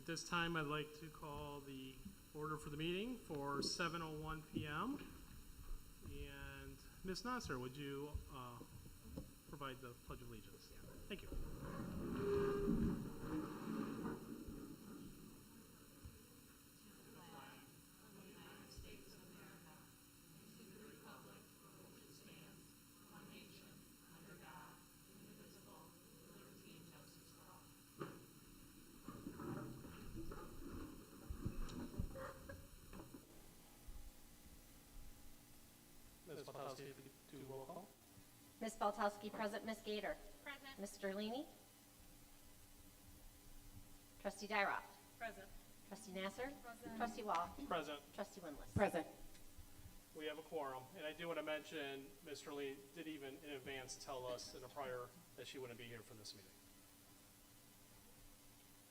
At this time, I'd like to call the order for the meeting for 7:01 p.m. And Ms. Nasser, would you provide the Pledge of Allegiance? Thank you. Ms. Poltowski, do roll call. Ms. Baltowski, present. Ms. Gator. Present. Mr. Leany. Trustee Dyroff. Present. Trustee Nasser. Present. Trustee Wall. Present. Trustee Winless. Present. We have a quorum, and I do want to mention Mr. Lee did even in advance tell us in a prior that she wouldn't be here for this meeting.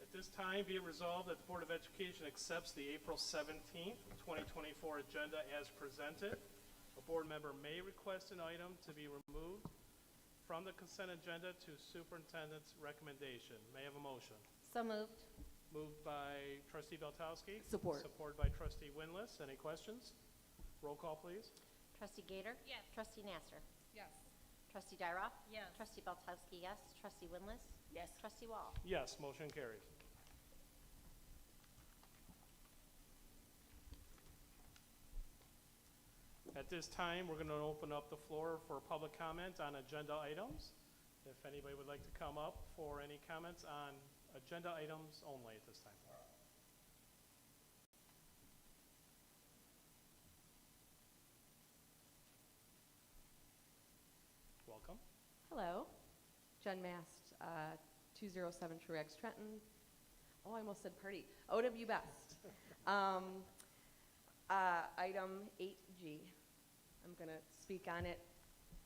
At this time, be it resolved that the Board of Education accepts the April 17th, 2024 agenda as presented. A board member may request an item to be removed from the consent agenda to superintendent's recommendation. May I have a motion? So moved. Moved by Trustee Beltowski. Support. Supported by Trustee Winless. Any questions? Roll call, please. Trustee Gator. Yes. Trustee Nasser. Yes. Trustee Dyroff. Yes. Trustee Baltowski, yes. Trustee Winless. Yes. Trustee Wall. Yes, motion carries. At this time, we're going to open up the floor for public comment on agenda items. If anybody would like to come up for any comments on agenda items only at this time. Welcome. Hello. Jen Mast, 207 Truax Trenton. Oh, I almost said party. OW Best. Item 8G. I'm going to speak on it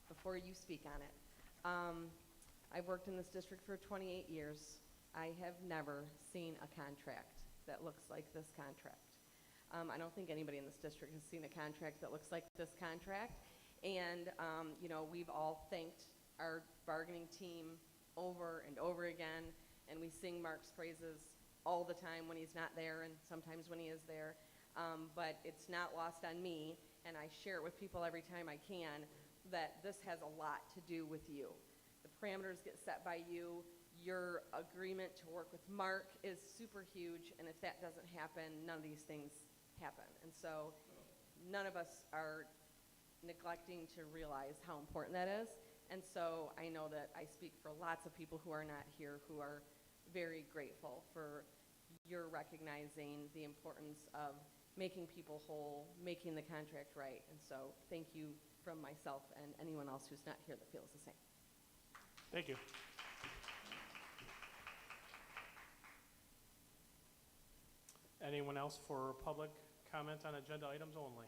before you speak on it. I've worked in this district for 28 years. I have never seen a contract that looks like this contract. I don't think anybody in this district has seen a contract that looks like this contract. And, we've all thanked our bargaining team over and over again, and we sing Mark's praises all the time when he's not there and sometimes when he is there. But it's not lost on me, and I share it with people every time I can, that this has a lot to do with you. The parameters get set by you. Your agreement to work with Mark is super huge, and if that doesn't happen, none of these things happen. And so none of us are neglecting to realize how important that is. And so I know that I speak for lots of people who are not here who are very grateful for your recognizing the importance of making people whole, making the contract right. And so thank you from myself and anyone else who's not here that feels the same. Thank you. Anyone else for public comment on agenda items only?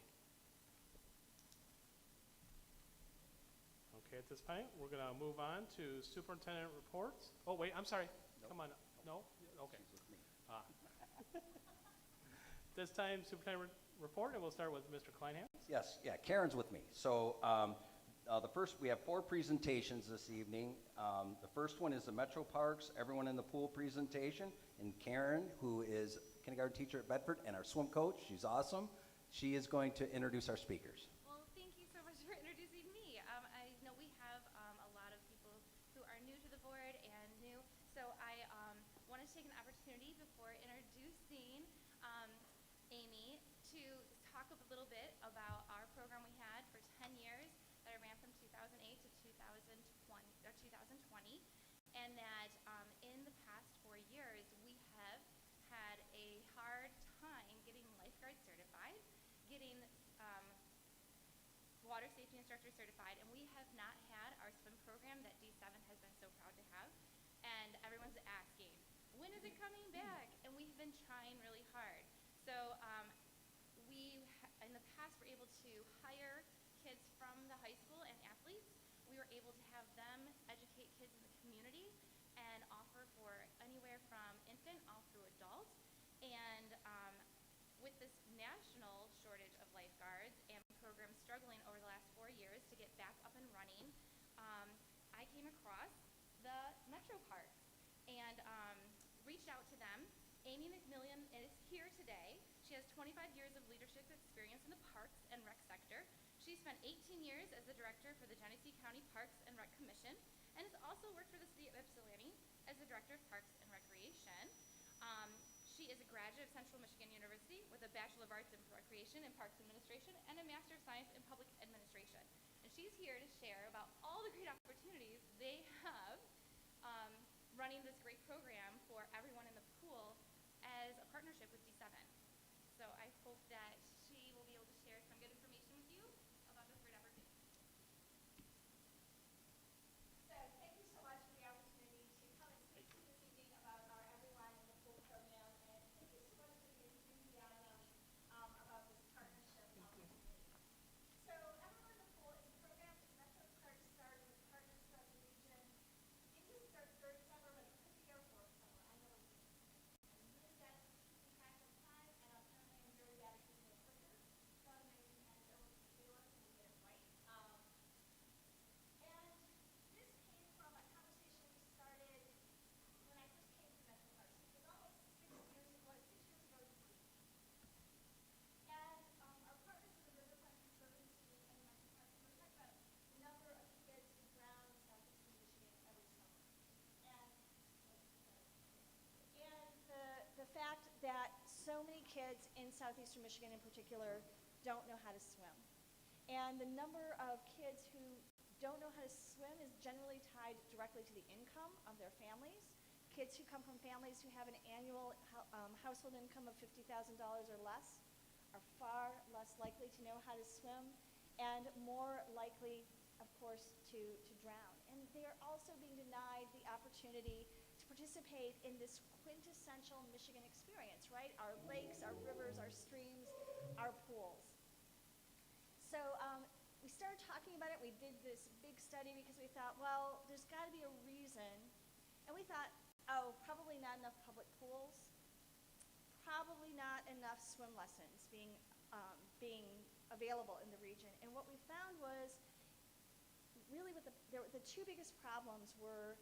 Okay, at this point, we're going to move on to superintendent reports. Oh, wait, I'm sorry. Nope. Come on. No? Okay. This time, superintendent report, and we'll start with Mr. Kleinhans. Yes, yeah, Karen's with me. So we have 4 presentations this evening. The first one is the Metro Parks, everyone in the pool presentation, and Karen, who is kindergarten teacher at Bedford and our swim coach, she's awesome. She is going to introduce our speakers. Well, thank you so much for introducing me. I know we have a lot of people who are new to the board and new, so I want to take an opportunity before introducing Amy to talk a little bit about our program we had for 10 years that I ran from 2008 to 2020, and that in the past 4 years we have had a hard time getting lifeguard certified, getting water safety instructor certified, and we have not had our swim program that D7 has been so proud to have. And everyone's asking, when is it coming back? And we've been trying really hard. So in the past, were able to hire kids from the high school and athletes. We were able to have them educate kids in the community and offer for anywhere from infant all through adult. And with this national shortage of lifeguards and programs struggling over the last 4 years to get back up and running, I came across the Metro Parks and reached out to them Amy McMillian is here today. She has 25 years of leadership experience in the Parks and Rec sector. She spent 18 years as the director for the Genesee County Parks and Rec Commission and has also worked for the city of Ypsilanti as the director of Parks and Recreation. She is a graduate of Central Michigan University with a Bachelor of Arts in Recreation and Parks Administration and a Master of Science in Public Administration. And she's here to share about all the great opportunities they have running this great program for everyone in the pool as a partnership with D7. So I hope that she will be able to share some good information with you about this great opportunity. So thank you so much for the opportunity to come and speak to you this evening about our Everyone in the Pool program, and thank you so much for the enthusiasm about this partnership opportunity. So Everyone in the Pool is a program that Metro Parks started with partners throughout the region. It used to start third summer, but it put the airport summer. I know I'm really bad at keeping track of time, and apparently I'm very bad at keeping it quicker. So I'm amazing, and they work and we get it right. And this came from a conversation we started when I first came to Metro Parks. It was almost 6 years ago this week. And our partners in the Riverfront Conservancy and Metro Parks, we're talking about the number of kids who drown in southeastern Michigan every summer. And the fact that so many kids in southeastern Michigan in particular don't know how to swim. And the number of kids who don't know how to swim is generally tied directly to the income of their families. Kids who come from families who have an annual household income of $50,000 or less are far less likely to know how to swim and more likely, of course, to drown. And they are also being denied the opportunity to participate in this quintessential Michigan experience, right? Our lakes, our rivers, our streams, our pools. So we started talking about it. We did this big study because we thought, well, there's got to be a reason. And we thought, oh, probably not enough public pools, probably not enough swim lessons being available in the region. And what we found was really the two biggest problems were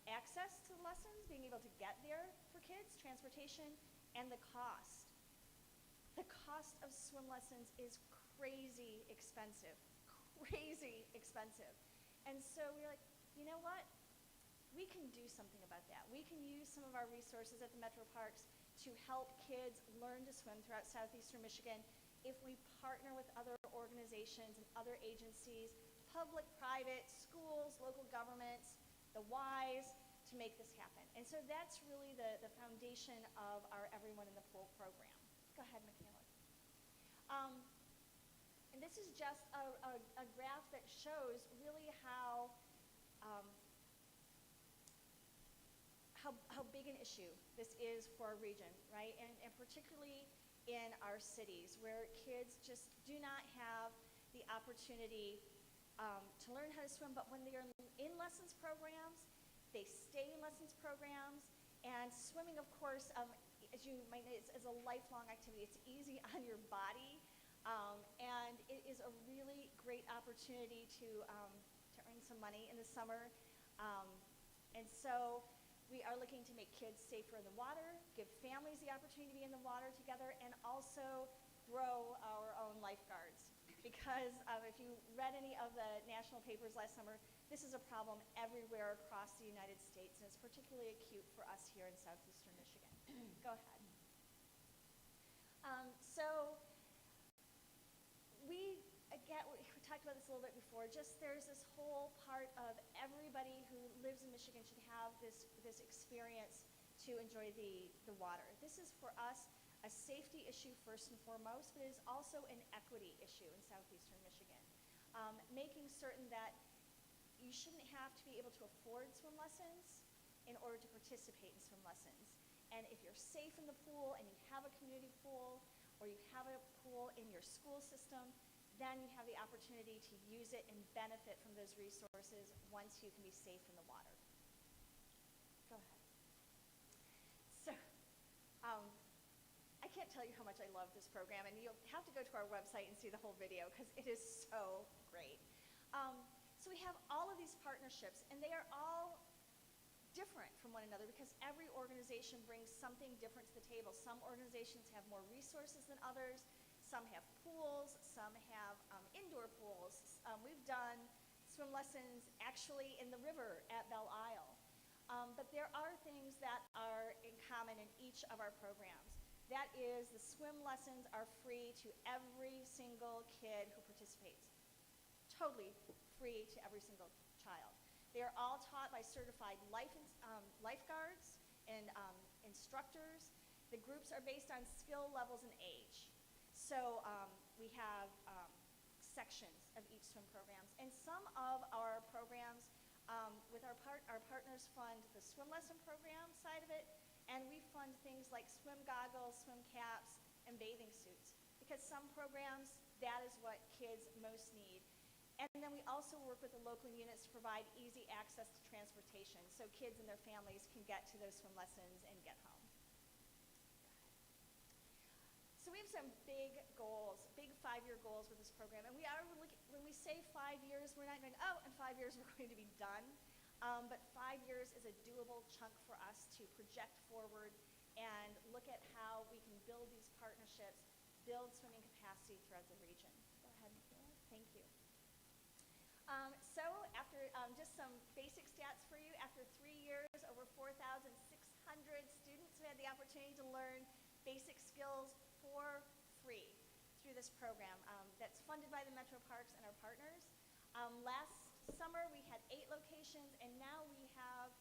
access to the lessons, being able to get there for kids, transportation, and the cost. The cost of swim lessons is crazy expensive. And so we were like, you know what? We can do something about that. We can use some of our resources at the Metro Parks to help kids learn to swim throughout southeastern Michigan if we partner with other organizations and other agencies, public, private, schools, local governments, the WISE, to make this happen. And so that's really the foundation of our Everyone in the Pool program. Go ahead, Michaela. And this is just a graph that shows really how big an issue this is for our region, right? And particularly in our cities where kids just do not have the opportunity to learn how to swim, but when they're in lessons programs, they stay in lessons programs, and swimming, of course, as you might know, is a lifelong activity. It's easy on your body, and it is a really great opportunity to earn some money in the summer. And so we are looking to make kids safer in the water, give families the opportunity to be in the water together, and also grow our own lifeguards. Because if you read any of the national papers last summer, this is a problem everywhere across the United States, and it's particularly acute for us here in southeastern Michigan. Go ahead. So we talked about this a little bit before. Just there's this whole part of everybody who lives in Michigan should have this experience to enjoy the water. This is for us a safety issue first and foremost, but it is also an equity issue in southeastern Michigan. Making certain that you shouldn't have to be able to afford swim lessons in order to participate in swim lessons. And if you're safe in the pool and you have a community pool or you have a pool in your school system, then you have the opportunity to use it and benefit from those resources once you can be safe in the water. Go ahead. So, I can't tell you how much I love this program, and you'll have to go to our website and see the whole video because it is so great. So we have all of these partnerships, and they are all different from one another because every organization brings something different to the table. Some organizations have more resources than others. Some have pools. Some have indoor pools. We've done swim lessons actually in the river at Belle Isle. But there are things that are in common in each of our programs. That is, the swim lessons are free to every single kid who participates. Totally free to every single child. They are all taught by certified lifeguards and instructors. The groups are based on skill levels and age. So we have sections of each swim programs. And some of our programs, with our partners fund the swim lesson program side of it, and we fund things like swim goggles, swim caps, and bathing suits. Because some programs, that is what kids most need. And then we also work with the local units to provide easy access to transportation so kids and their families can get to those swim lessons and get home. So we have some big goals, big 5-year goals with this program. And when we say 5 years, we're not going, oh, in 5 years we're going to be done. But 5 years is a doable chunk for us to project forward and look at how we can build these partnerships, build swimming capacity throughout the region. Go ahead, Michaela. Thank you. So after just some basic stats for you, after 3 years, over 4,600 students have had the opportunity to learn basic skills for free through this program that's funded by the Metro Parks and our partners. Last summer we had 8 locations, and now we have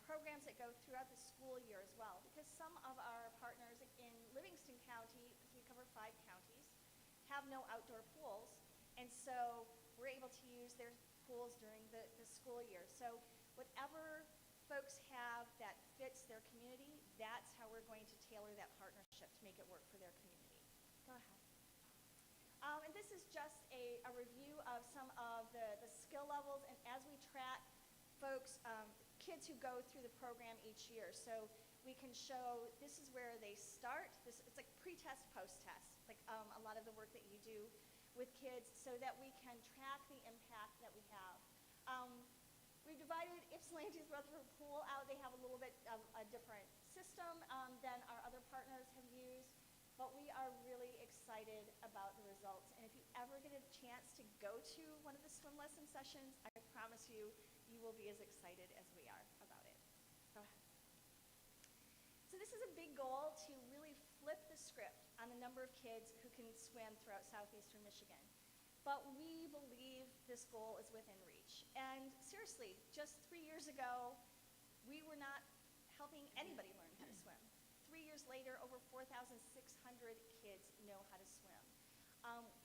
programs that go throughout the school year as well, because some of our partners in Livingston County, because we cover 5 counties, have no outdoor pools, and so we're able to use their pools during the school year. So whatever folks have that fits their community, that's how we're going to tailor that partnership to make it work for their community. Go ahead. And this is just a review of some of the skill levels, and as we track folks, kids who go through the program each year. So we can show this is where they start. It's like pre-test, post-test, like a lot of the work that you do with kids, so that we can track the impact that we have. We've divided Ypsilanti's Rutherford Pool out. They have a little bit of a different system than our other partners have used, but we are really excited about the results. And if you ever get a chance to go to one of the swim lesson sessions, I promise you, you will be as excited as we are about it. Go ahead. So this is a big goal to really flip the script on the number of kids who can swim throughout southeastern Michigan. But we believe this goal is within reach. And seriously, just 3 years ago, we were not helping anybody learn how to swim. 3 years later, over 4,600 kids know how to swim.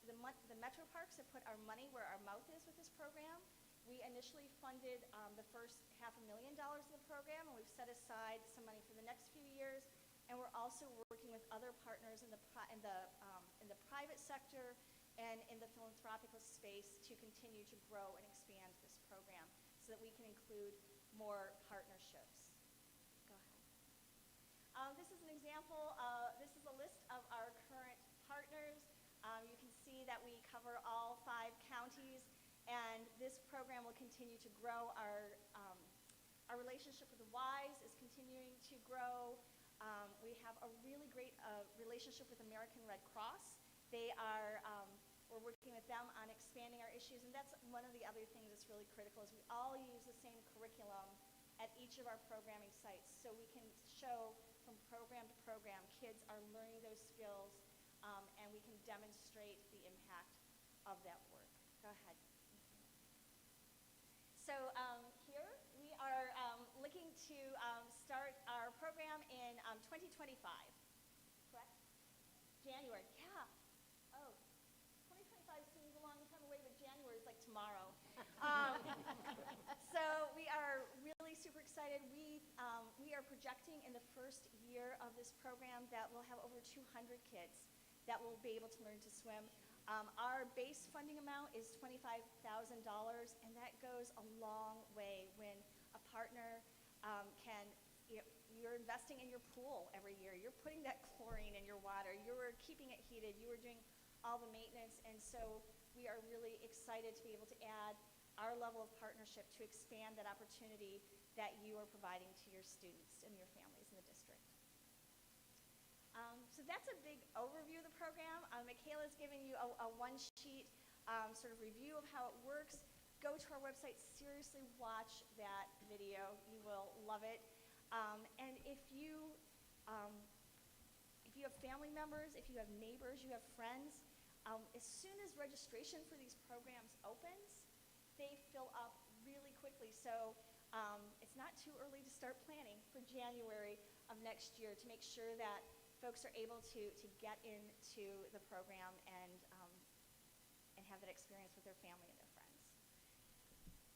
The Metro Parks have put our money where our mouth is with this program. We initially funded the first $500,000 of the program, and we've set aside some money for the next few years. And we're also working with other partners in the private sector and in the philanthropic space to continue to grow and expand this program so that we can include more partnerships. Go ahead. This is an example. This is a list of our current partners. You can see that we cover all 5 counties, and this program will continue to grow. Our relationship with the WISE is continuing to grow. We have a really great relationship with American Red Cross. We're working with them on expanding our issues, and that's one of the other things that's really critical is we all use the same curriculum at each of our programming sites, so we can show from program to program kids are learning those skills, and we can demonstrate the impact of that work. Go ahead. So here we are looking to start our program in 2025, correct? January, yeah. Oh, 2025 seems a long time away, but January is like tomorrow. So we are really super excited. We are projecting in the first year of this program that we'll have over 200 kids that will be able to learn to swim. Our base funding amount is $25,000, and that goes a long way when a partner you're investing in your pool every year. You're putting that chlorine in your water. You're keeping it heated. You are doing all the maintenance, and so we are really excited to be able to add our level of partnership to expand that opportunity that you are providing to your students and your families in the district. So that's a big overview of the program. Michaela's given you a one-sheet sort of review of how it works. Go to our website, seriously watch that video. You will love it. And if you have family members, if you have neighbors, you have friends, as soon as registration for these programs opens, they fill up really quickly. So it's not too early to start planning for January of next year to make sure that folks are able to get into the program and have that experience with their family and their friends.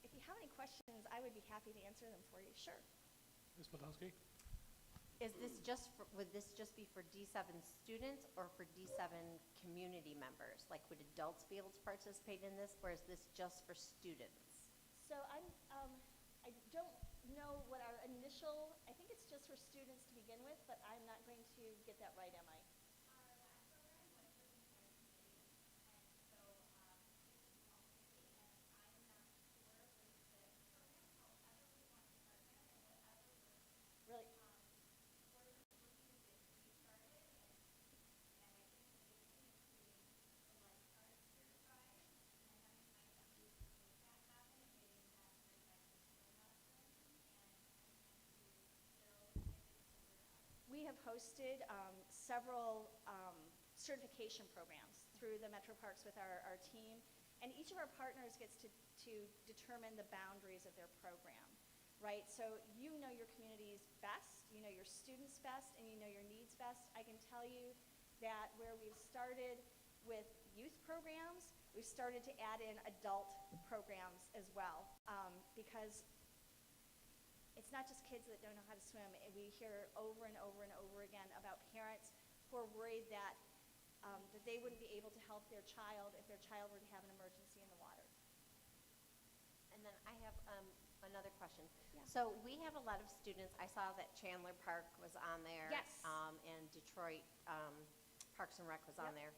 If you have any questions, I would be happy to answer them for you. Sure. Ms. Podolsky? Would this just be for D7 students or for D7 community members? Like, would adults be able to participate in this, or is this just for students? So I don't know what our initial, I think it's just for students to begin with, but I'm not going to get that right, am I? Really? We have hosted several certification programs through the Metro Parks with our team, and each of our partners gets to determine the boundaries of their program, right? So you know your communities best, you know your students best, and you know your needs best. I can tell you that where we've started with youth programs, we've started to add in adult programs as well, because it's not just kids that don't know how to swim. We hear over and over and over again about parents who are worried that they wouldn't be able to help their child if their child were to have an emergency in the water. And then I have another question. Yeah. So we have a lot of students. I saw that Chandler Park was on there. Yes. And Detroit Parks and Rec was on Yep. there.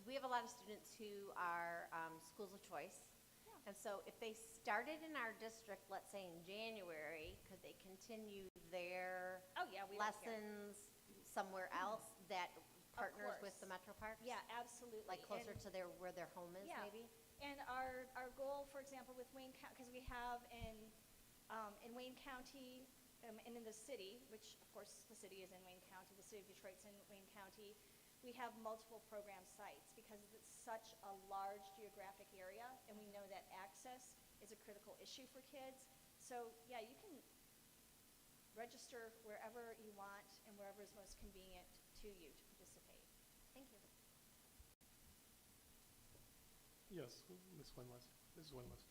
We have a lot of students who are schools of choice. Yeah. And so if they started in our district, let's say in January, could they continue their Oh, yeah, we don't care. lessons somewhere else that partners with course. the Metro Parks? Yeah, absolutely. Like closer And- to where their home is, Yeah. maybe? And our goal, for example, with Wayne County, because we have in Wayne County and in the city, which of course the city is in Wayne County, the city of Detroit's in Wayne County, we have multiple program sites because it's such a large geographic area, and we know that access is a critical issue for kids. So yeah, you can register wherever you want and wherever is most convenient to you to participate. Thank you. Yes, Ms. Winless. Mrs. Winless.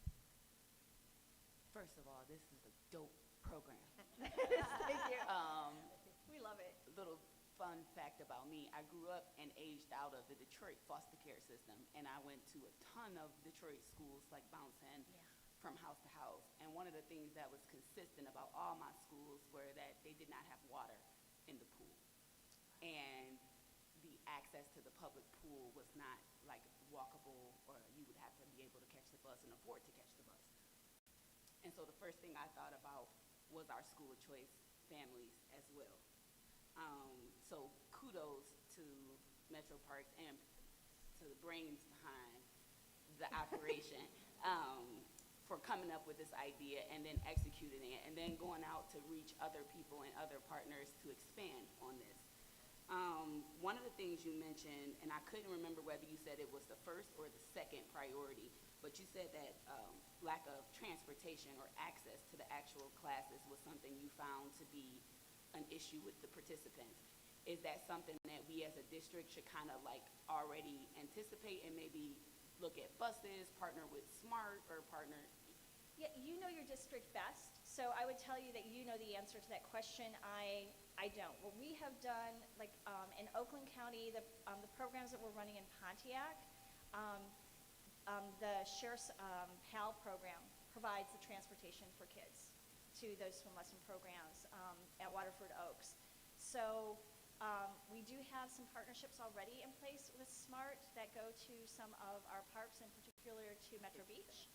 First of all, this is a dope program. Thank you. We love it. Little fun fact about me, I grew up and aged out of the Detroit foster care system, and I went to a ton of Detroit schools, like bouncing from house to house. And one of the things that was consistent about all my schools were that they did not have water in the pool. And the access to the public pool was not like walkable, or you would have to be able to catch the bus and afford to catch the bus. And so the first thing I thought about was our school of choice families as well. So kudos to Metro Parks and to the brains behind the operation for coming up with this idea and then executing it and then going out to reach other people and other partners to expand on this. One of the things you mentioned, and I couldn't remember whether you said it was the first or the second priority, but you said that lack of transportation or access to the actual classes was something you found to be an issue with the participants. Is that something that we as a district should kind of like already anticipate and maybe look at buses, partner with SMART, or partner? Yeah, you know your district best, so I would tell you that you know the answer to that question. I don't. What we have done, like in Oakland County, the programs that we're running in Pontiac, the Sheriff's PAL program provides the transportation for kids to those swim lesson programs at Waterford Oaks. So we do have some partnerships already in place with SMART that go to some of our parks, in particular to Metro Beach.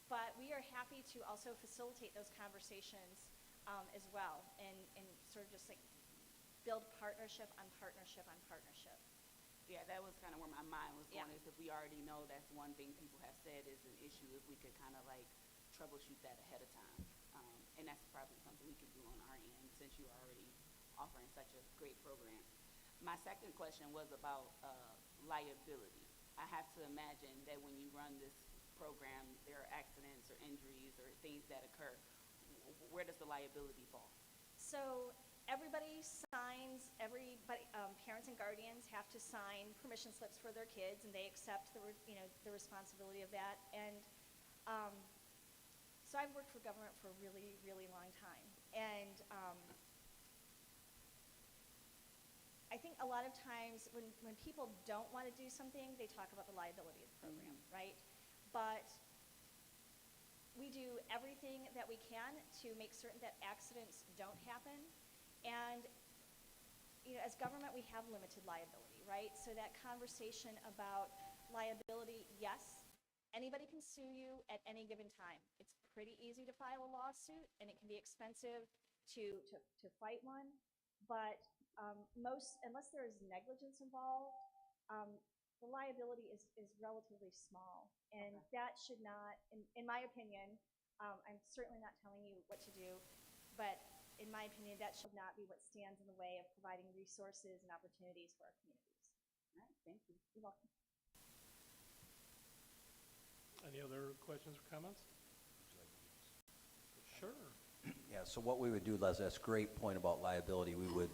but we are happy to also facilitate those conversations as well, and sort of just like build partnership on partnership on partnership. Yeah, that was kind of where my mind was Yeah. going, is if we already know that's one thing people have said is an issue, if we could kind of like troubleshoot that ahead of time. And that's probably something we could do on our end, since you're already offering such a great program. My second question was about liability. I have to imagine that when you run this program, there are accidents or injuries or things that occur. Where does the liability fall? So everybody signs, parents and guardians have to sign permission slips for their kids, and they accept the responsibility of that. And so I've worked for government for a really, really long time. And I think a lot of times when people don't want to do something, they talk about the liability of the program, right? But we do everything that we can to make certain that accidents don't happen. And as government, we have limited liability, right? So that conversation about liability, yes, anybody can sue you at any given time. It's pretty easy to file a lawsuit, and it can be expensive to fight one. But unless there is negligence involved, the liability is relatively small. And that should not, in my opinion, I'm certainly not telling you what to do, but in my opinion, that should not be what stands in the way of providing resources and opportunities for our communities. All right, thank you. You're welcome. Any other questions or comments? Sure. Yeah, so what we would do, Les, that's a great point about liability. We would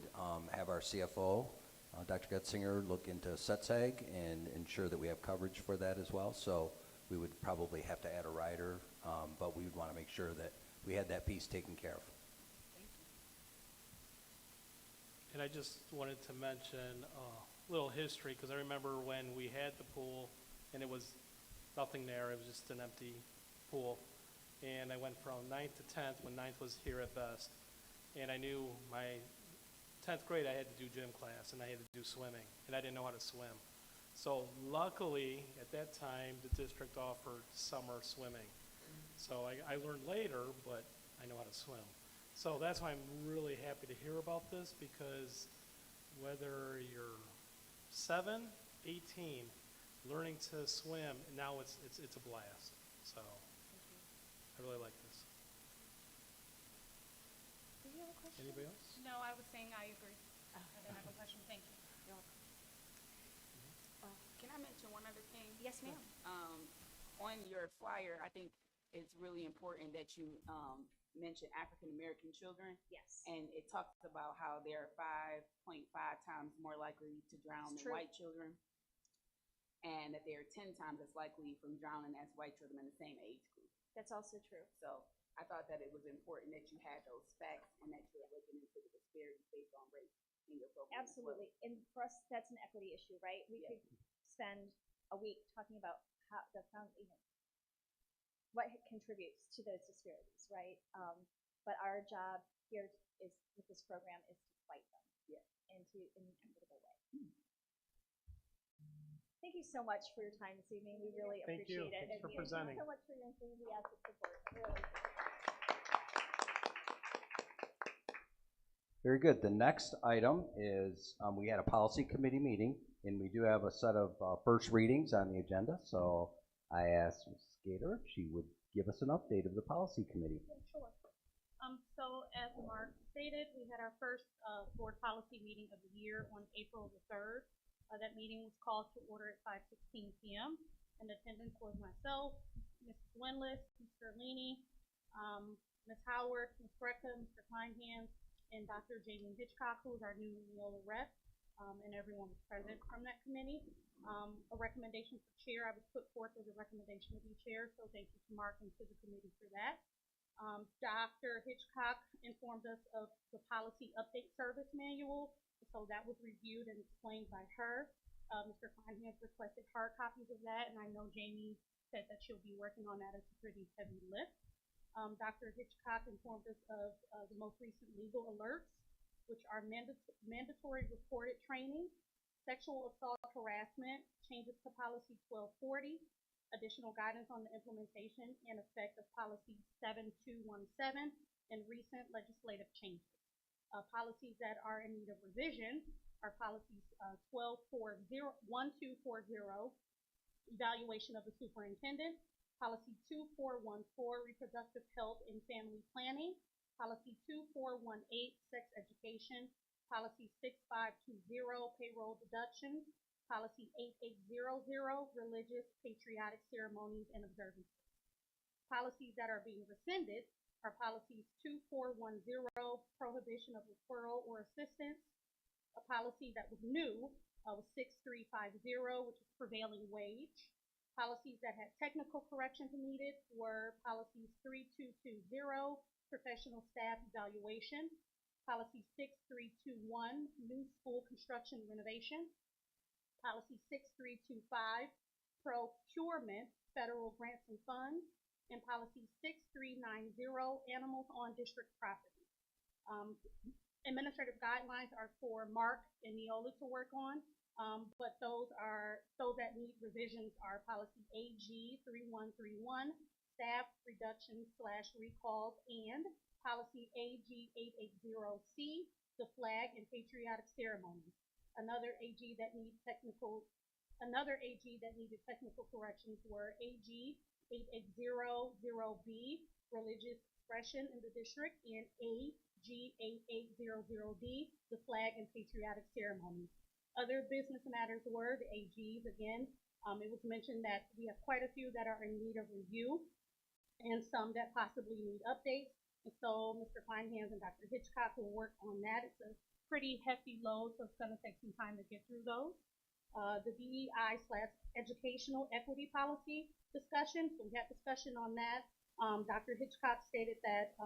have our CFO, Dr. Getzinger, look into SETSAG and ensure that we have coverage for that as well. So we would probably have to add a rider, but we would want to make sure that we had that piece taken care of. And I just wanted to mention a little history, because I remember when we had the pool and it was nothing there, it was just an empty pool. And I went from 9th to 10th, when 9th was here at best. And I knew my 10th grade, I had to do gym class and I had to do swimming, and I didn't know how to swim. So luckily, at that time, the district offered summer swimming. So I learned later, but I know how to swim. So that's why I'm really happy to hear about this, because whether you're 7, 18, learning to swim, now it's a blast. So I really like this. Do you have a question? Anybody else? No, I was saying I agree. I don't have a question, thank you. Can I mention one other thing? Yes, ma'am. On your flyer, I think it's really important that you mention African American children. Yes. And it talks about how they're 5.5 times more likely to drown It's than true. white children, and that they're 10 times as likely from drowning as white children in the same age group. That's also true. So I thought that it was important that you had those facts and that you're looking into the disparities based on race in your program. as well. Absolutely. And for us, that's an equity issue, right? We Yeah. could spend a week talking about how what contributes to those disparities, right? But our job here is with this program is to fight them, in an equitable way. Thank you so much for your time this evening. We really Thank you. appreciate it. Thanks for And presenting. Thank you so much for your enthusiastic support. Really. Very good. The next item is we had a policy committee meeting, and we do have a set of first readings on the agenda. So I asked Ms. Gator if she would give us an update of the policy committee. Sure. So as Mark stated, we had our first board policy meeting of the year on April the 3rd. That meeting was called to order at 5:16 p.m. In attendance was myself, Mrs. Winless, Mr. Leany, Ms. Howard, Ms. Brecka, Mr. Kleinhans, and Dr. Jamie Hitchcock, who is our new Neola rep, and everyone was present from that committee. A recommendation for chair, I was put forth as a recommendation to be chair, so thank you to Mark and to the committee for that. Dr. Hitchcock informed us of the policy update service manual, so that was reviewed and explained by her. Mr. Kleinhans requested hard copies of that, and I know Jamie said that she'll be working on that. It's a pretty heavy lift. Dr. Hitchcock informed us of the most recent legal alerts, which are mandatory reported training, sexual assault harassment, changes to policy 1240, additional guidance on the implementation and effect of policy 7217 and recent legislative changes. Policies that are in need of revision are policies 1240, evaluation of the superintendent, policy 2414, reproductive health and family planning, policy 2418, sex education, policy 6520, payroll deductions, policy 8800, religious patriotic ceremonies and observances. Policies that are being rescinded are policies 2410, prohibition of referral or assistance. A policy that was new was 6350, which is prevailing wage. Policies that had technical corrections needed were policies 3220, professional staff evaluation, policy 6321, new school construction renovation, policy 6325, procurement, federal grants and funds, and policy 6390, animals on district property. Administrative guidelines are for Mark and Neola to work on, but those that need revisions are policy AG 3131, staff reductions / recalls, and policy AG 880C, the flag and patriotic ceremonies. Another AG that needed technical corrections were AG 8800B, religious expression in the district, and AG 8800D, the flag and patriotic ceremonies. Other business matters were the AGs again. It was mentioned that we have quite a few that are in need of review and some that possibly need updates. And so Mr. Kleinhans and Dr. Hitchcock will work on that. It's a pretty hefty load, so it's going to take some time to get through those. The DEI/educational equity policy discussion. So we had discussion on that. Dr. Hitchcock stated that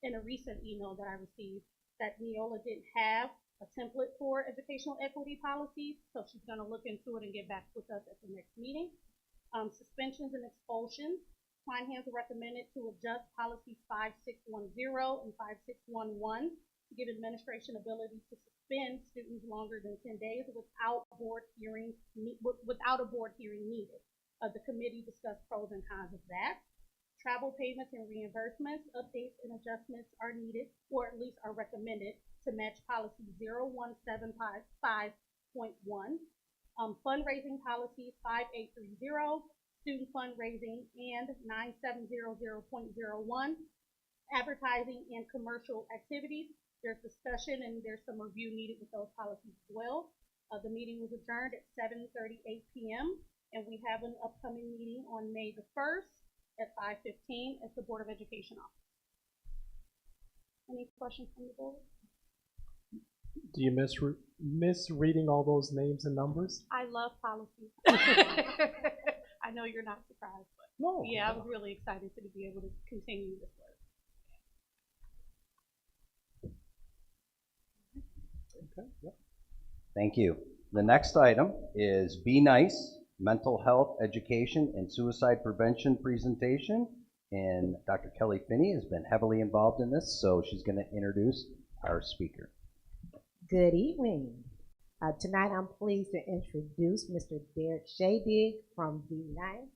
in a recent email that I received that Neola didn't have a template for educational equity policies, so she's going to look into it and get back with us at the next meeting. Suspensions and expulsions. Kleinhans recommended to adjust policies 5610 and 5611 to give administration ability to suspend students longer than 10 days without a board hearing needed. The committee discussed pros and cons of that. Travel payments and reimbursements, updates and adjustments are needed, or at least are recommended to match policy 01755.1. Fundraising policies 5830, student fundraising, and 9700.01. Advertising and commercial activities. There's discussion and there's some review needed with those policies as well. The meeting was adjourned at 7:38 p.m. and we have an upcoming meeting on May the 1st at 5:15 at the Board of Education office. Any questions from the board? Do you miss reading all those names and numbers? I love policy. I know you're not surprised, but No. yeah, I was really excited to be able to continue this work. Okay. Yep. Thank you. The next item is Be Nice, Mental Health Education and Suicide Prevention presentation. And Dr. Kelly Finney has been heavily involved in this, so she's going to introduce our speaker. Good evening. Tonight I'm pleased to introduce Mr. Derek Shadig from Be Nice.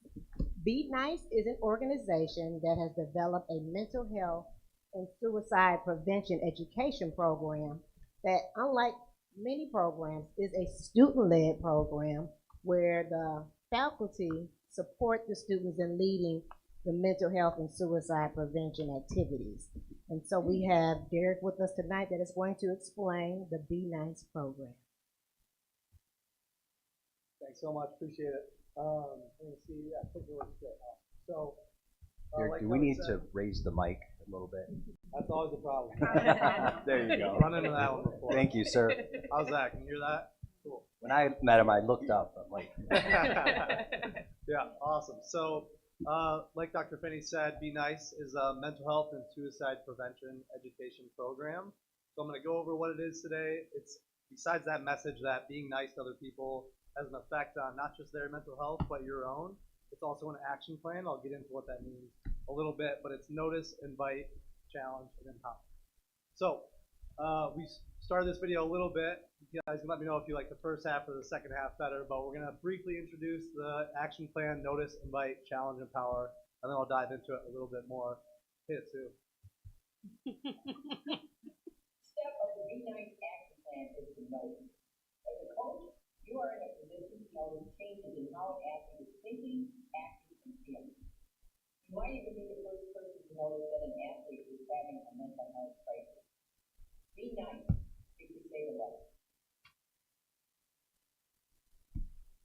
Be Nice is an organization that has developed a mental health and suicide prevention education program that, unlike many programs, is a student-led program where the faculty support the students in leading the mental health and suicide prevention activities. And so we have Derek with us tonight that is going to explain the Be Nice program. Thanks so much, appreciate it. Let me see, I think it looks good. So, Derek, like do we Kelly need said, to raise the mic a little bit? That's always a problem. There you go. Run into that one before. Thank you, sir. How's that? Can you hear that? Cool. When I met him, I looked up. I'm like, Yeah, awesome. So, like Dr. Finney said, Be Nice is a mental health and suicide prevention education program. So I'm going to go over what it is today. It's besides that message that being nice to other people has an effect on not just their mental health, but your own. It's also an action plan. I'll get into what that means a little bit, but it's notice, invite, challenge, and empower. So we started this video a little bit. You guys can let me know if you like the first half or the second half better, but we're going to briefly introduce the action plan, notice, invite, challenge, empower, and then I'll dive into it a little bit more. Hit it too. Step of the Be Nice action plan is to notice. As a coach, you are in a position to notice changes in how an athlete is thinking, acting, and feeling. You might even be the first person to notice that an athlete is having a mental health crisis. Be nice if you save a life.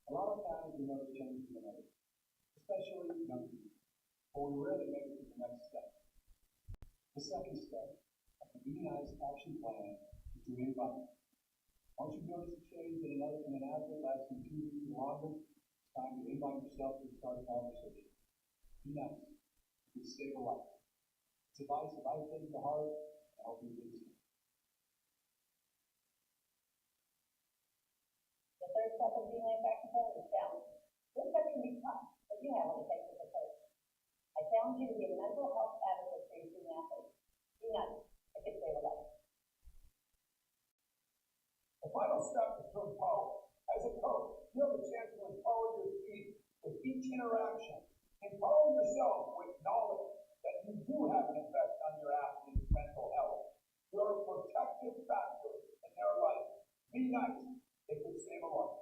A lot of times we notice changes in others, especially young people, but we rarely make it to the next step. The second step of the Be Nice action plan is to invite. Once you notice a change in an athlete lasting 2 weeks or longer, it's time to invite yourself to start a conversation. Be nice. You can save a life. It's advice that I've taken to heart and I hope you do too. The third step of Be Nice action plan is challenge. This step can be tough, but you have an effective approach. I challenge you to be a mental health advocate for your student athletes. Be nice. It can save a life. The final step is to empower. As a coach, you have a chance to empower your team with each interaction. Empower yourself with knowledge that you do have an effect on your athlete's mental health. You're a protective factor in their life. Be nice. It could save a life.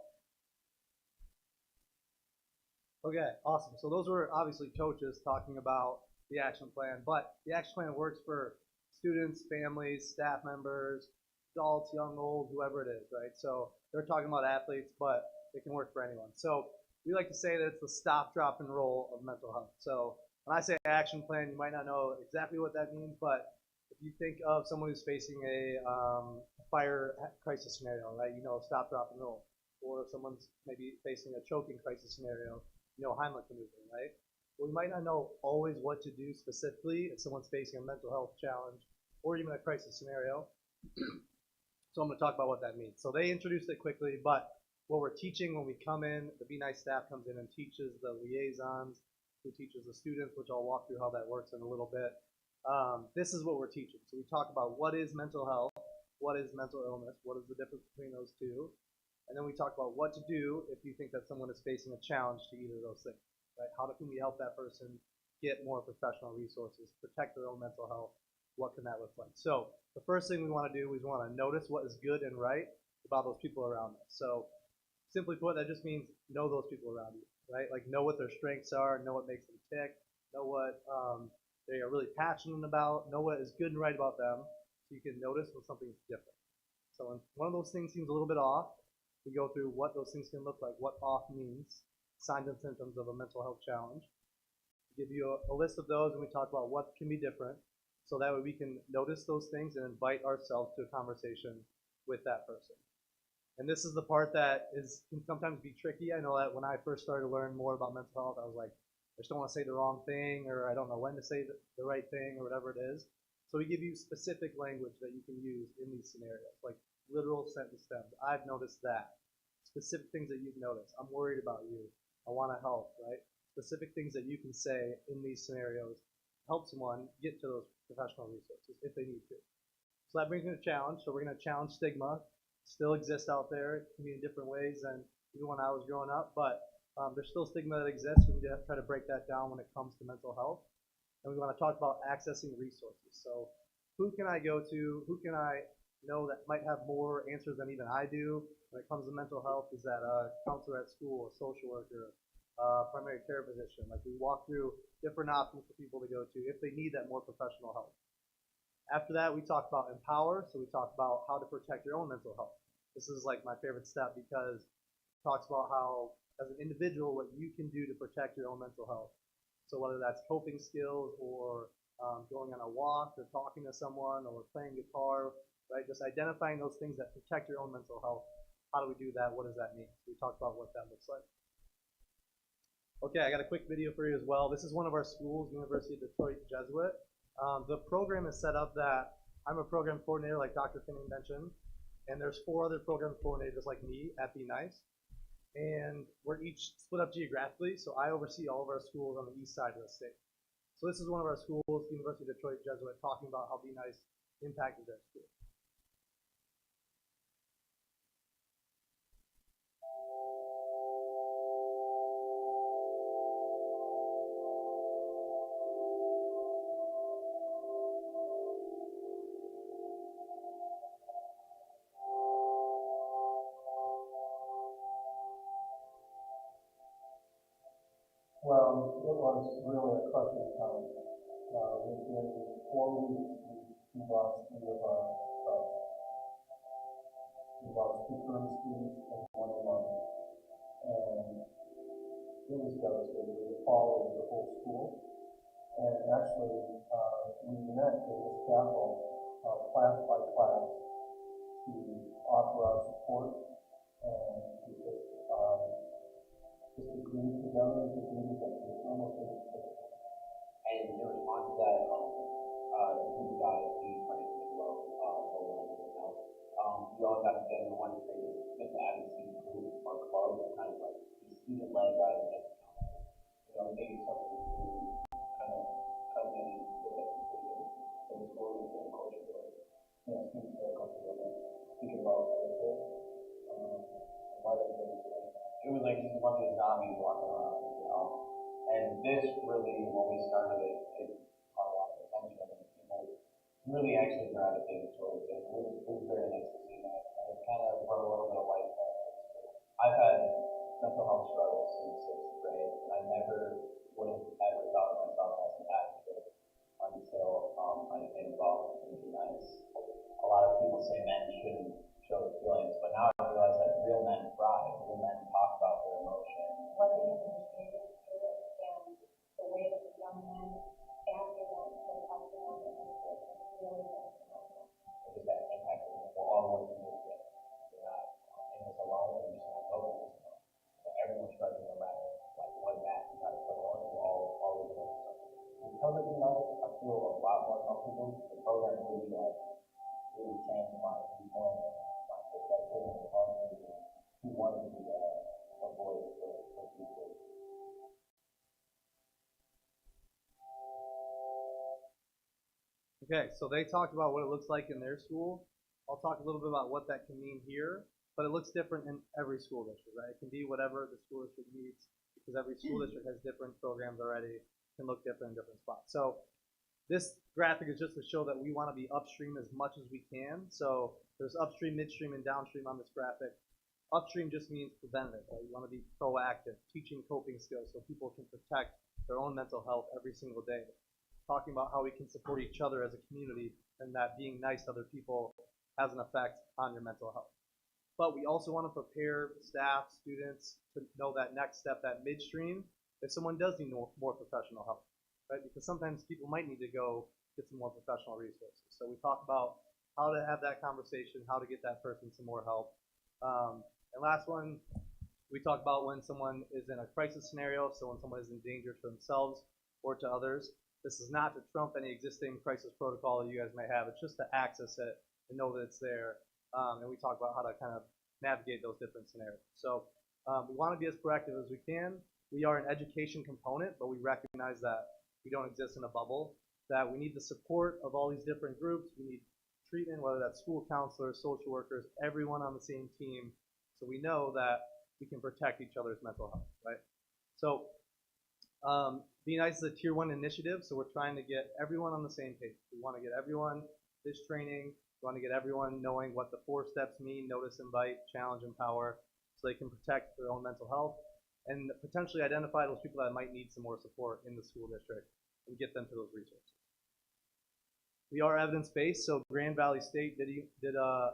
Okay, awesome. So those were obviously coaches talking about the action plan, but the action plan works for students, families, staff members, adults, young, old, whoever it is, right? So they're talking about athletes, but it can work for anyone. So we like to say that it's the stop, drop, and roll of mental health. So when I say action plan, you might not know exactly what that means, but if you think of someone who's facing a fire crisis scenario, right? You know, stop, drop, and roll. Or if someone's maybe facing a choking crisis scenario, you know, Heimlich maneuver, right? Well, we might not know always what to do specifically if someone's facing a mental health challenge or even a crisis scenario. So I'm going to talk about what that means. So they introduced it quickly, but what we're teaching when we come in, the Be Nice staff comes in and teaches the liaisons, who teaches the students, which I'll walk through how that works in a little bit. This is what we're teaching. So we talk about what is mental health, what is mental illness, what is the difference between those two, and then we talk about what to do if you think that someone is facing a challenge to either of those things, right? How can we help that person get more professional resources, protect their own mental health? What can that look like? So the first thing we want to do is we want to notice what is good and right about those people around us. So simply put, that just means know those people around you, right? Like know what their strengths are, know what makes them tick, know what they are really passionate about, know what is good and right about them, so you can notice when something's different. So when one of those things seems a little bit off, we go through what those things can look like, what off means, signs and symptoms of a mental health challenge. We give you a list of those, and we talk about what can be different, so that way we can notice those things and invite ourselves to a conversation with that person. And this is the part that can sometimes be tricky. I know that when I first started to learn more about mental health, I was like, I just don't want to say the wrong thing, or I don't know when to say the right thing, or whatever it is. So we give you specific language that you can use in these scenarios, like literal sentence stems. I've noticed that. Specific things that you've noticed. I'm worried about you. I want to help, right? Specific things that you can say in these scenarios help someone get to those professional resources if they need to. So that brings me to challenge. So we're going to challenge stigma. Still exists out there. It can be in different ways than even when I was growing up, but there's still stigma that exists. We need to try to break that down when it comes to mental health. And we want to talk about accessing resources. So who can I go to? Who can I know that might have more answers than even I do when it comes to mental health? Is that a counselor at school, a social worker, primary care physician? Like we walk through different options for people to go to if they need that more professional help. After that, we talk about empower. So we talk about how to protect your own mental health. This is like my favorite step because it talks about how, as an individual, what you can do to protect your own mental health. So whether that's coping skills or going on a walk or talking to someone or playing guitar, right? Just identifying those things that protect your own mental health. How do we do that? What does that mean? We talk about what that looks like. Okay, I got a quick video for you as well. This is one of our schools, University of Detroit Jesuit. The program is set up that I'm a program coordinator, like Dr. Finney mentioned, and there's 4 other program coordinators like me at Be Nice. And we're each split up geographically, so I oversee all of our schools on the east side of the state. So this is one of our schools, University of Detroit Jesuit, talking about how Be Nice impacted their school. it was really a crushing time. Within 4 weeks, we lost 3 of our subs. We lost 2 current students and 1 alum. And it was devastating. It followed the whole school. And actually, we met at this chapel, class by class, to offer our support and to just agree together and to agree that the almost difficult. And in response to that, the group of guys, we tried to make love, we all got together and wanted to create this advocacy group or club, kind of like student-led rather than, maybe something to kind of come in and look at the system. So it's more of a culture building. Yeah, students feel comfortable thinking about it. Why they do it. It was like just a bunch of zombies walking around, And this really, when we started it, it caught a lot of attention, and people really actually gravitated towards it. It was very nice to see that, and it kind of brought a little bit of life back to the school. I've had mental health struggles since 6th grade, and I never would have ever thought of myself as an advocate until I became involved in Be Nice. A lot of people say men shouldn't show their feelings, but now I realize that real men cry, real men talk about their emotions. What they have understanding spirit and the way that the young men after that will help them on their spirit is really phenomenal. It is that impact that we're all working with it. We're not in this alone, we're just not going this alone. So everyone's struggling no matter like what mat you try to put on, we're all over the Because of Be Nice, I feel a lot more comfortable. The program really changed my viewpoint, my perspective, and caused me to want to be a voice for people. Okay, so they talked about what it looks like in their school. I'll talk a little bit about what that can mean here, but it looks different in every school district, right? It can be whatever the school district needs, because every school district has different programs already, can look different in different spots. So this graphic is just to show that we want to be upstream as much as we can. So there's upstream, midstream, and downstream on this graphic. Upstream just means preventative, right? You want to be proactive, teaching coping skills so people can protect their own mental health every single day. Talking about how we can support each other as a community and that being nice to other people has an effect on your mental health. But we also want to prepare staff, students to know that next step, that midstream, if someone does need more professional help, right? Because sometimes people might need to go get some more professional resources. So we talk about how to have that conversation, how to get that person some more help. And last one, we talk about when someone is in a crisis scenario, so when someone is in danger to themselves or to others. This is not to trump any existing crisis protocol that you guys may have. It's just to access it and know that it's there. And we talk about how to kind of navigate those different scenarios. So we want to be as proactive as we can. We are an education component, but we recognize that we don't exist in a bubble, that we need the support of all these different groups. We need treatment, whether that's school counselors, social workers, everyone on the same team, so we know that we can protect each other's mental health, right? So Be Nice is a Tier 1 initiative, so we're trying to get everyone on the same page. We want to get everyone this training. We want to get everyone knowing what the 4 steps mean: notice, invite, challenge, empower, so they can protect their own mental health and potentially identify those people that might need some more support in the school district and get them to those resources. We are evidence-based, so Grand Valley State did a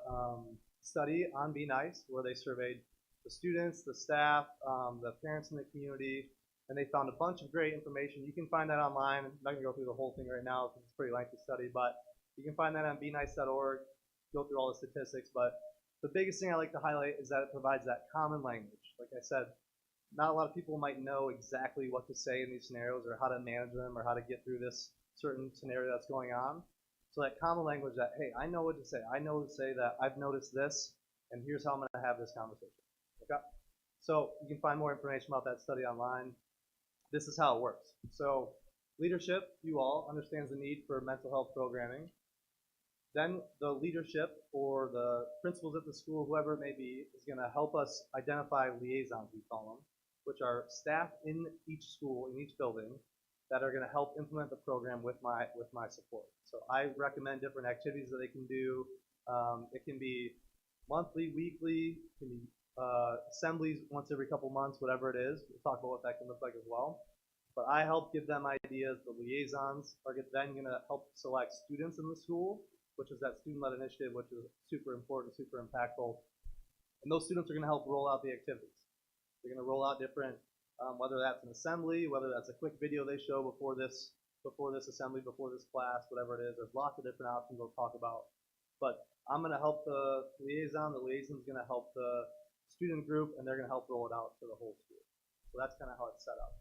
study on Be Nice where they surveyed the students, the staff, the parents in the community, and they found a bunch of great information. You can find that online. I'm not going to go through the whole thing right now because it's a pretty lengthy study, but you can find that on benice.org, go through all the statistics. But the biggest thing I like to highlight is that it provides that common language. Like I said, not a lot of people might know exactly what to say in these scenarios or how to manage them or how to get through this certain scenario that's going on. So that common language that, hey, I know what to say. I know to say that I've noticed this, and here's how I'm going to have this conversation. Okay? So you can find more information about that study online. This is how it works. So leadership, you all, understands the need for mental health programming. Then the leadership or the principals at the school, whoever it may be, is going to help us identify liaisons, we call them, which are staff in each school, in each building, that are going to help implement the program with my support. So I recommend different activities that they can do. It can be monthly, weekly, it can be assemblies once every couple months, whatever it is. We'll talk about what that can look like as well. But I help give them ideas. The liaisons are then going to help select students in the school, which is that student-led initiative, which is super important, super impactful. And those students are going to help roll out the activities. They're going to roll out different, whether that's an assembly, whether that's a quick video they show before this assembly, before this class, whatever it is. There's lots of different options we'll talk about. But I'm going to help the liaison. The liaison's going to help the student group, and they're going to help roll it out to the whole school. So that's kind of how it's set up.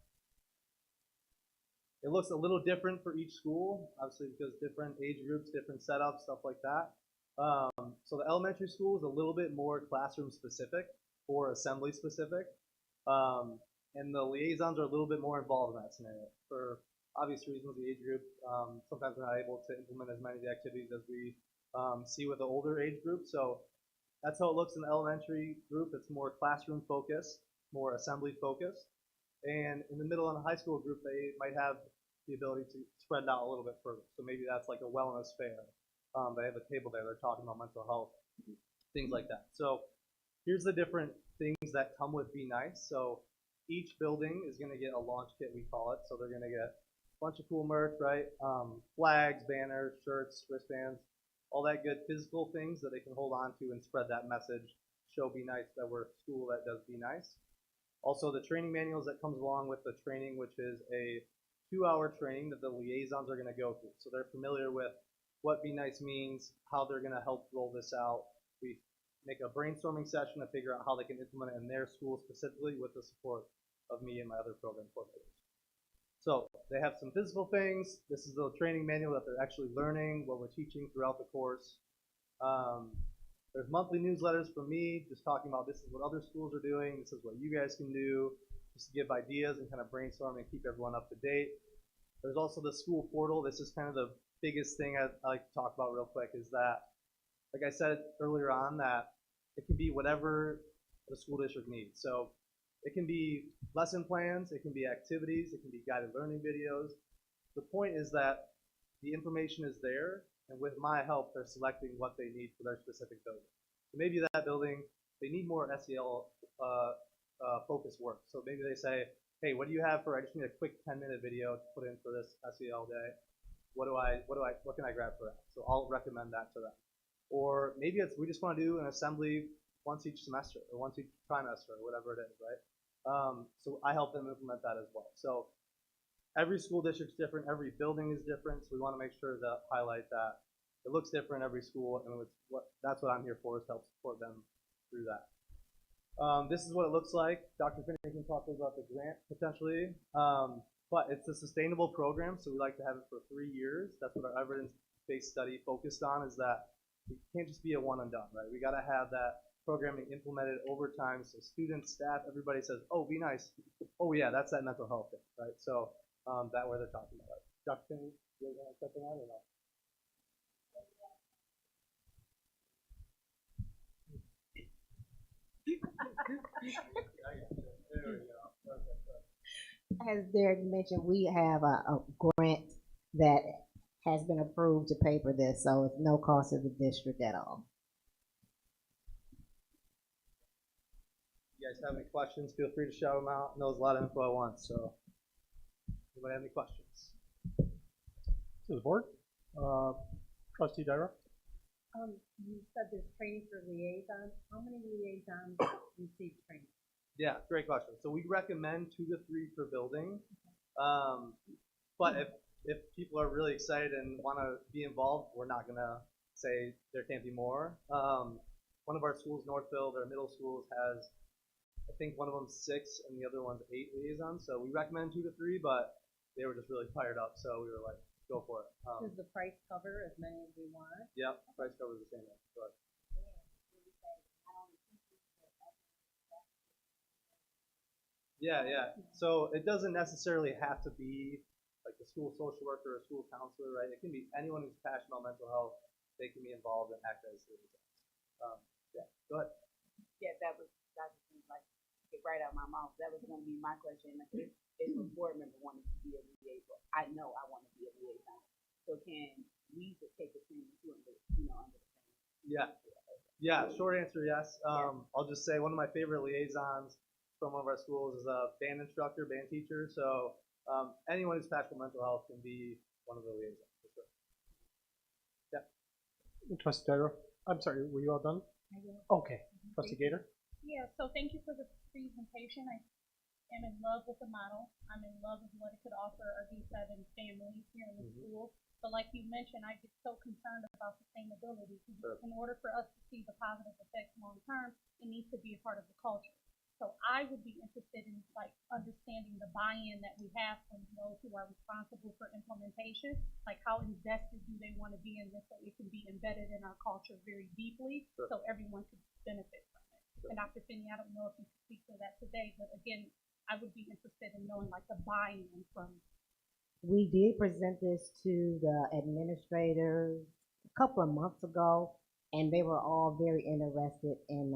It looks a little different for each school, obviously because different age groups, different setups, stuff like that. So the elementary school is a little bit more classroom specific or assembly specific. And the liaisons are a little bit more involved in that scenario. For obvious reasons, the age group, sometimes we're not able to implement as many of the activities as we see with the older age group. So that's how it looks in the elementary group. It's more classroom focused, more assembly focused. And in the middle and the high school group, they might have the ability to spread it out a little bit further. So maybe that's like a wellness fair. They have a table there. They're talking about mental health, things like that. So here's the different things that come with Be Nice. So each building is going to get a launch kit, we call it. So they're going to get a bunch of cool merch, right? Flags, banners, shirts, wristbands, all that good physical things that they can hold on to and spread that message. Show Be Nice that we're a school that does Be Nice. Also, the training manuals that comes along with the training, which is a 2-hour training that the liaisons are going to go through. So they're familiar with what Be Nice means, how they're going to help roll this out. We make a brainstorming session to figure out how they can implement it in their school specifically with the support of me and my other program coordinators. So they have some physical things. This is the training manual that they're actually learning, what we're teaching throughout the course. There's monthly newsletters from me just talking about this is what other schools are doing, this is what you guys can do, just to give ideas and kind of brainstorm and keep everyone up to date. There's also the school portal. This is kind of the biggest thing I like to talk about real quick is that, like I said earlier on, that it can be whatever the school district needs. So it can be lesson plans, it can be activities, it can be guided learning videos. The point is that the information is there, and with my help, they're selecting what they need for their specific building. So maybe that building, they need more SEL focused work. So maybe they say, hey, what do you have for, I just need a quick 10-minute video to put in for this SEL day. What can I grab for that? So I'll recommend that to them. Or maybe it's, we just want to do an assembly once each semester or once each trimester or whatever it is, right? So I help them implement that as well. So every school district's different, every building is different, so we want to make sure to highlight that it looks different every school, and that's what I'm here for, is to help support them through that. This is what it looks like. Dr. Finney can talk about the grant potentially, but it's a sustainable program, so we like to have it for 3 years. That's what our evidence-based study focused on, is that it can't just be a one and done, right? We got to have that programming implemented over time, so students, staff, everybody says, oh, Be Nice. Oh yeah, that's that mental health thing, right? So that way they're talking about it. Dr. Finney, you guys want to touch on that or not? As Derek mentioned, we have a grant that has been approved to pay for this, so it's no cost to the district at all. You guys have any questions, feel free to shout them out. I know there's a lot of info at once, so anybody have any questions? To the board. Trustee Dyra? You said there's training for liaisons. How many liaisons receive training? Yeah, great question. So we recommend 2 to 3 per building. But if people are really excited and want to be involved, we're not going to say there can't be more. One of our schools, Northfield, our middle schools, has, I think one of them 6 and the other one's 8 liaisons. So we recommend 2 to 3, but they were just really fired up, so we were like, go for it. Does the price cover as many as we want? Yep, price covers the same way. Go ahead. Yeah. So it doesn't necessarily have to be like a school social worker or a school counselor, right? It can be anyone who's passionate about mental health. They can be involved and act as liaisons. Yeah, go ahead. Yeah, that was like get right out of my mouth. That was going to be my question. If a board member wanted to be a liaison, I know I want to be a liaison. So can we just take the training too under the training? Yeah. Short answer, yes. I'll just say one of my favorite liaisons from one of our schools is a band instructor, band teacher. So anyone who's passionate about mental health can be one of the liaisons, for sure. Yeah. Trustee Gyro, I'm sorry, were you all done? Okay. Trustee Gator? Yeah, so thank you for the presentation. I am in love with the model. I'm in love with what it could offer our D7 families here in the school. But like you mentioned, I get so concerned about sustainability. In order for us to see the positive effects long term, it needs to be a part of the culture. So I would be interested in like understanding the buy-in that we have from those who are responsible for implementation. Like how invested do they want to be in this so it can be embedded in our culture very deeply so everyone could benefit from it. And Dr. Finney, I don't know if you could speak to that today, but again, I would be interested in knowing like the buy-in from. We did present this to the administrators a couple of months ago, and they were all very interested in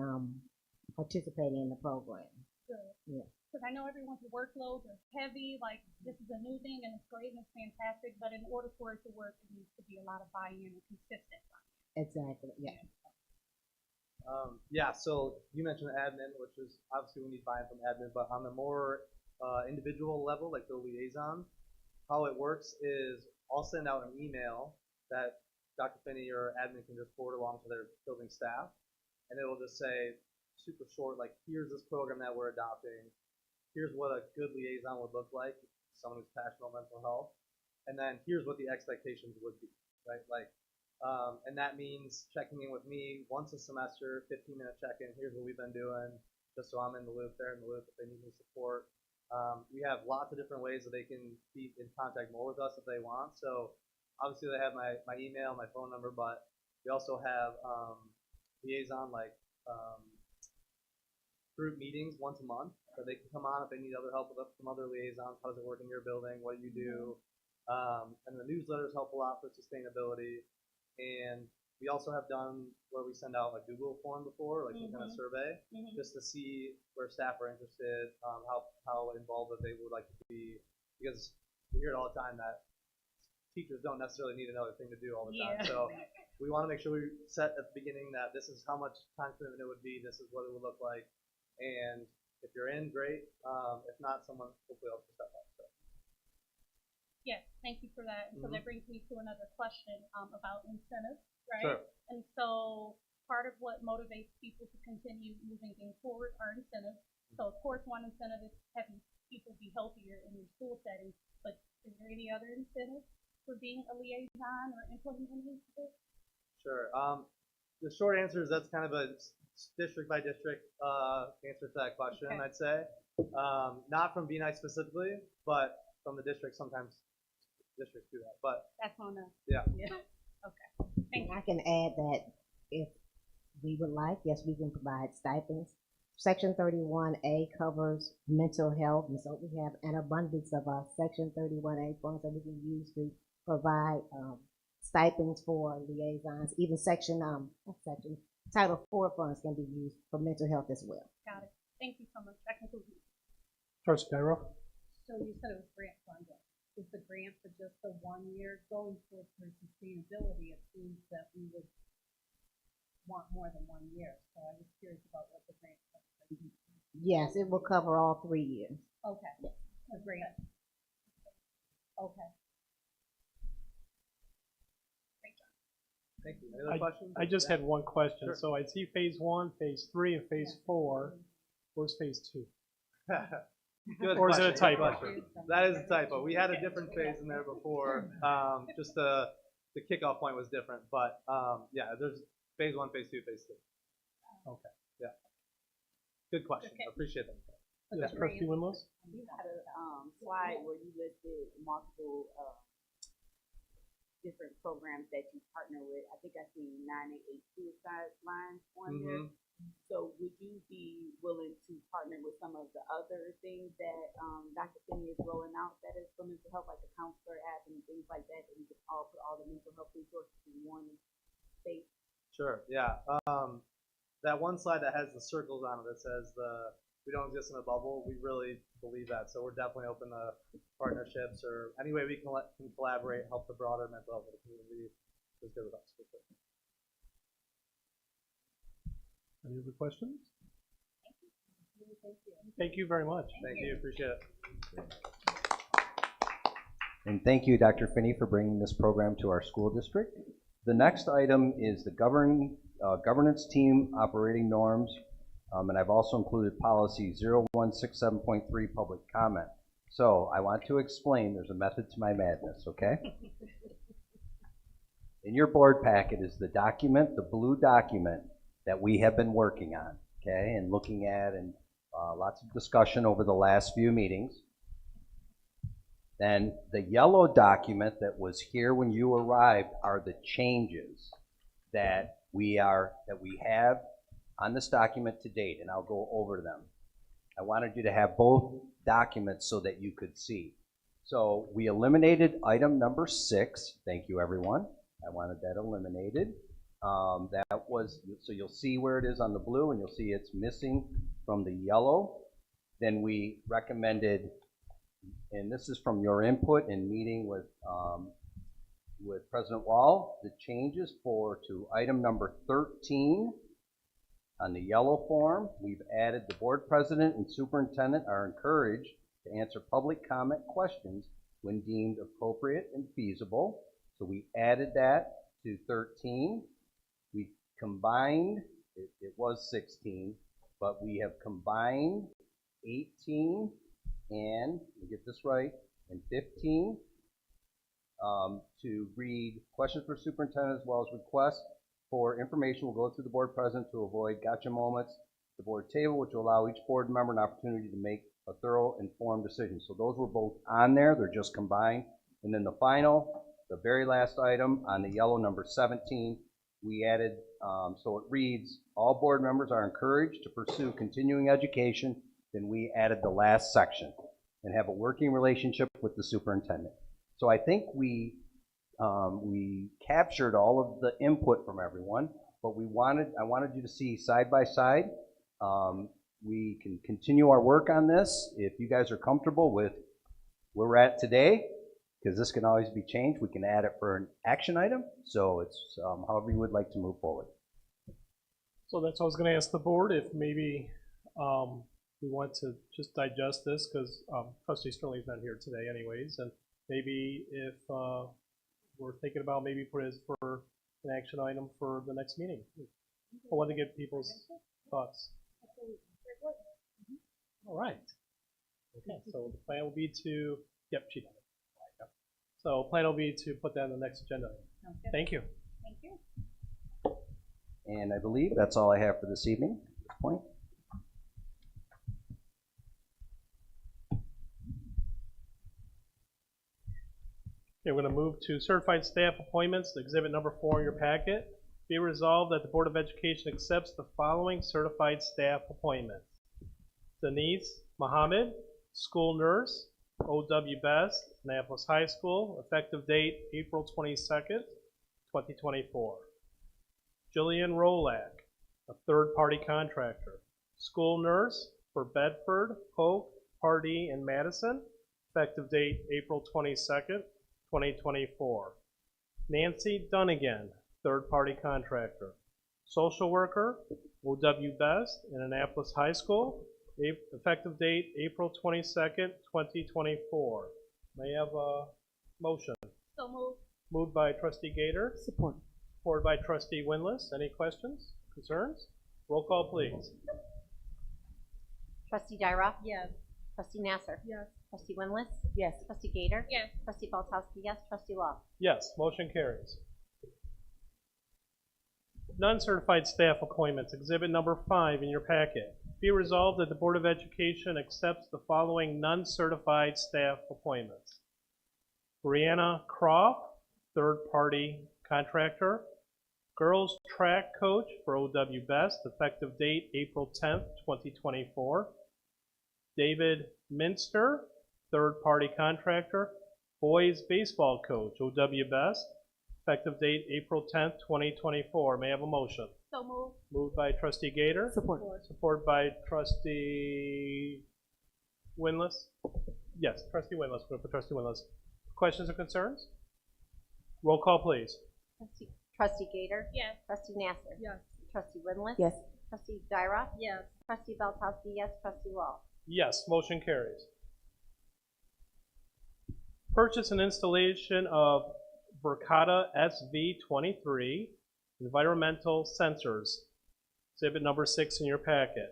participating in the program. Good. Yeah. Because I know everyone's workloads are heavy, like this is a new thing and it's great and it's fantastic, but in order for it to work, it needs to be a lot of buy-in and consistent buy-in. Exactly, yeah. Yeah, so you mentioned admin, which is obviously we need buy-in from admin, but on the more individual level, like the liaison, how it works is I'll send out an email that Dr. Finney or admin can just forward along to their building staff, and it'll just say, super short, like here's this program that we're adopting, here's what a good liaison would look like, someone who's passionate about mental health, and then here's what the expectations would be, right? Like, and that means checking in with me once a semester, 15-minute check-in, here's what we've been doing, just so I'm in the loop, they're in the loop if they need any support. We have lots of different ways that they can be in contact more with us if they want, so obviously they have my email, my phone number, but we also have liaison, like, group meetings once a month, so they can come on if they need other help from other liaisons. How does it work in your building? What do you do? And the newsletters help a lot for sustainability. And we also have done where we send out a Google form before, like some kind of survey, just to see where staff are interested, how involved they would like to be, because we hear it all the time that teachers don't necessarily need another thing to do all the time. So we want to make sure we set at the beginning that this is how much time commitment it would be, this is what it would look like. And if you're in, great. If not, someone hopefully else will step up. So. Yes, thank you for that. So that brings me to another question about incentives, right? Sure. And so part of what motivates people to continue moving things forward are incentives. So of course, one incentive is having people be healthier in your school setting, but is there any other incentives for being a liaison or implementing this? Sure. The short answer is that's kind of a district by district answer to that question, I'd say. Not from BNI specifically, but from the district. Sometimes districts do that, but that's on us. Yeah. Okay. Thank you. I can add that if we would like, yes, we can provide stipends. Section 31A covers mental health, and so we have an abundance of Section 31A funds that we can use to provide stipends for liaisons. Even Title IV funds can be used for mental health as well. Got it. Thank you so much. That concludes me. Trustee Gyro? So you said it was grant funded. Is the grant for just the 1 year going for sustainability? It seems that we would want more than 1 year. So I was curious about what the grant was. Yes, it will cover all 3 years. Okay. A grant. Okay. Thank you. Any other questions? I just had one question. Sure. So I see phase 1, phase 3, and phase 4. Where's phase 2? Good or is it a question, typo? That is a typo. We had a different phase in there before. Just the kickoff point was different. But yeah, there's phase 1, phase 2, phase 3. Okay. Yeah. Good question. I appreciate that. Yes, Trustee Winlows? You had a slide where you listed multiple different programs that you partner with. I think I see 988 suicide lines on there. So would you be willing to partner with some of the other things that Dr. Finney is rolling out that is for mental health, like the counselor app and things like that, that we could all put all the mental health resources in one space? Sure, yeah. That one slide that has the circles on it that says we don't exist in a bubble, we really believe that. So we're definitely open to partnerships or any way we can collaborate, help the broader mental health of the community is good with us. For sure. Any other questions? Thank you. Thank you very much. Thank you. Appreciate it. And thank you, Dr. Finney, for bringing this program to our school district. The next item is the governance team operating norms, and I've also included policy 0167.3, public comment. So I want to explain, there's a method to my madness, okay? In your board packet is the document, the blue document that we have been working on, okay, and looking at, and lots of discussion over the last few meetings. Then the yellow document that was here when you arrived are the changes that we have on this document to date, and I'll go over them. I wanted you to have both documents so that you could see. So we eliminated item number 6. Thank you, everyone. I wanted that eliminated. That was, so you'll see where it is on the blue, and you'll see it's missing from the yellow. Then we recommended, and this is from your input in meeting with President Wall, the changes to item number 13 on the yellow form. We've added the board president and superintendent are encouraged to answer public comment questions when deemed appropriate and feasible. So we added that to 13. We combined, it was 16, but we have combined 18 and, let me get this right, and 15 to read questions for superintendent as well as requests for information will go through the board president to avoid gotcha moments. The board table, which will allow each board member an opportunity to make a thorough, informed decision. So those were both on there, they're just combined. And then the final, the very last item on the yellow, number 17, we added, so it reads, all board members are encouraged to pursue continuing education. Then we added the last section and have a working relationship with the superintendent. So I think we captured all of the input from everyone, but I wanted you to see side by side. We can continue our work on this if you guys are comfortable with where we're at today, because this can always be changed. We can add it for an action item, so it's however you would like to move forward. So that's what I was going to ask the board, if maybe we want to just digest this, because Trustee Sterling's not here today anyways, and maybe if we're thinking about maybe put it for an action item for the next meeting. I want to get people's thoughts. All right. Okay, so the plan will be to, yep, she done it. So plan will be to put that on the next agenda. Thank you. Thank you. And I believe that's all I have for this evening at this point. Okay, we're going to move to certified staff appointments, exhibit number 4 in your packet. Be resolved that the Board of Education accepts the following certified staff appointments. Denise Mohammed, school nurse, O.W. Best, Annapolis High School, effective date April 22nd, 2024. Jillian Rolak, a third-party contractor, school nurse for Bedford, Polk, Pardee, and Madison, effective date April 22nd, 2024. Nancy Dunnigan, third-party contractor, social worker, O.W. Best in Annapolis High School, effective date April 22nd, 2024. May I have a motion? So moved. Moved by Trustee Gator. Support. Supported by Trustee Winless. Any questions, concerns? Roll call, please. Trustee Dyroff? Yes. Trustee Nasser? Yes. Trustee Winless? Yes. Trustee Gator? Yes. Trustee Baltowski, yes. Trustee Law? Yes, motion carries. Non-certified staff appointments, exhibit number 5 in your packet. Be resolved that the Board of Education accepts the following non-certified staff appointments. Brianna Croft, third-party contractor. Girls track coach for O.W. Best, effective date April 10th, 2024. David Minster, third-party contractor. Boys baseball coach, O.W. Best, effective date April 10th, 2024. May I have a motion? So moved. Moved by Trustee Gator. Support. Supported by Trustee Winless. Yes, Trustee Winless. We're going to put Trustee Winless. Questions or concerns? Roll call, please. Trustee Gator? Yes. Trustee Nasser? Yes. Trustee Winless? Yes. Trustee Dyroff? Yes. Trustee Baltowski, yes. Trustee Law? Yes, motion carries. Purchase and installation of Verkada SV23 environmental sensors, exhibit number 6 in your packet.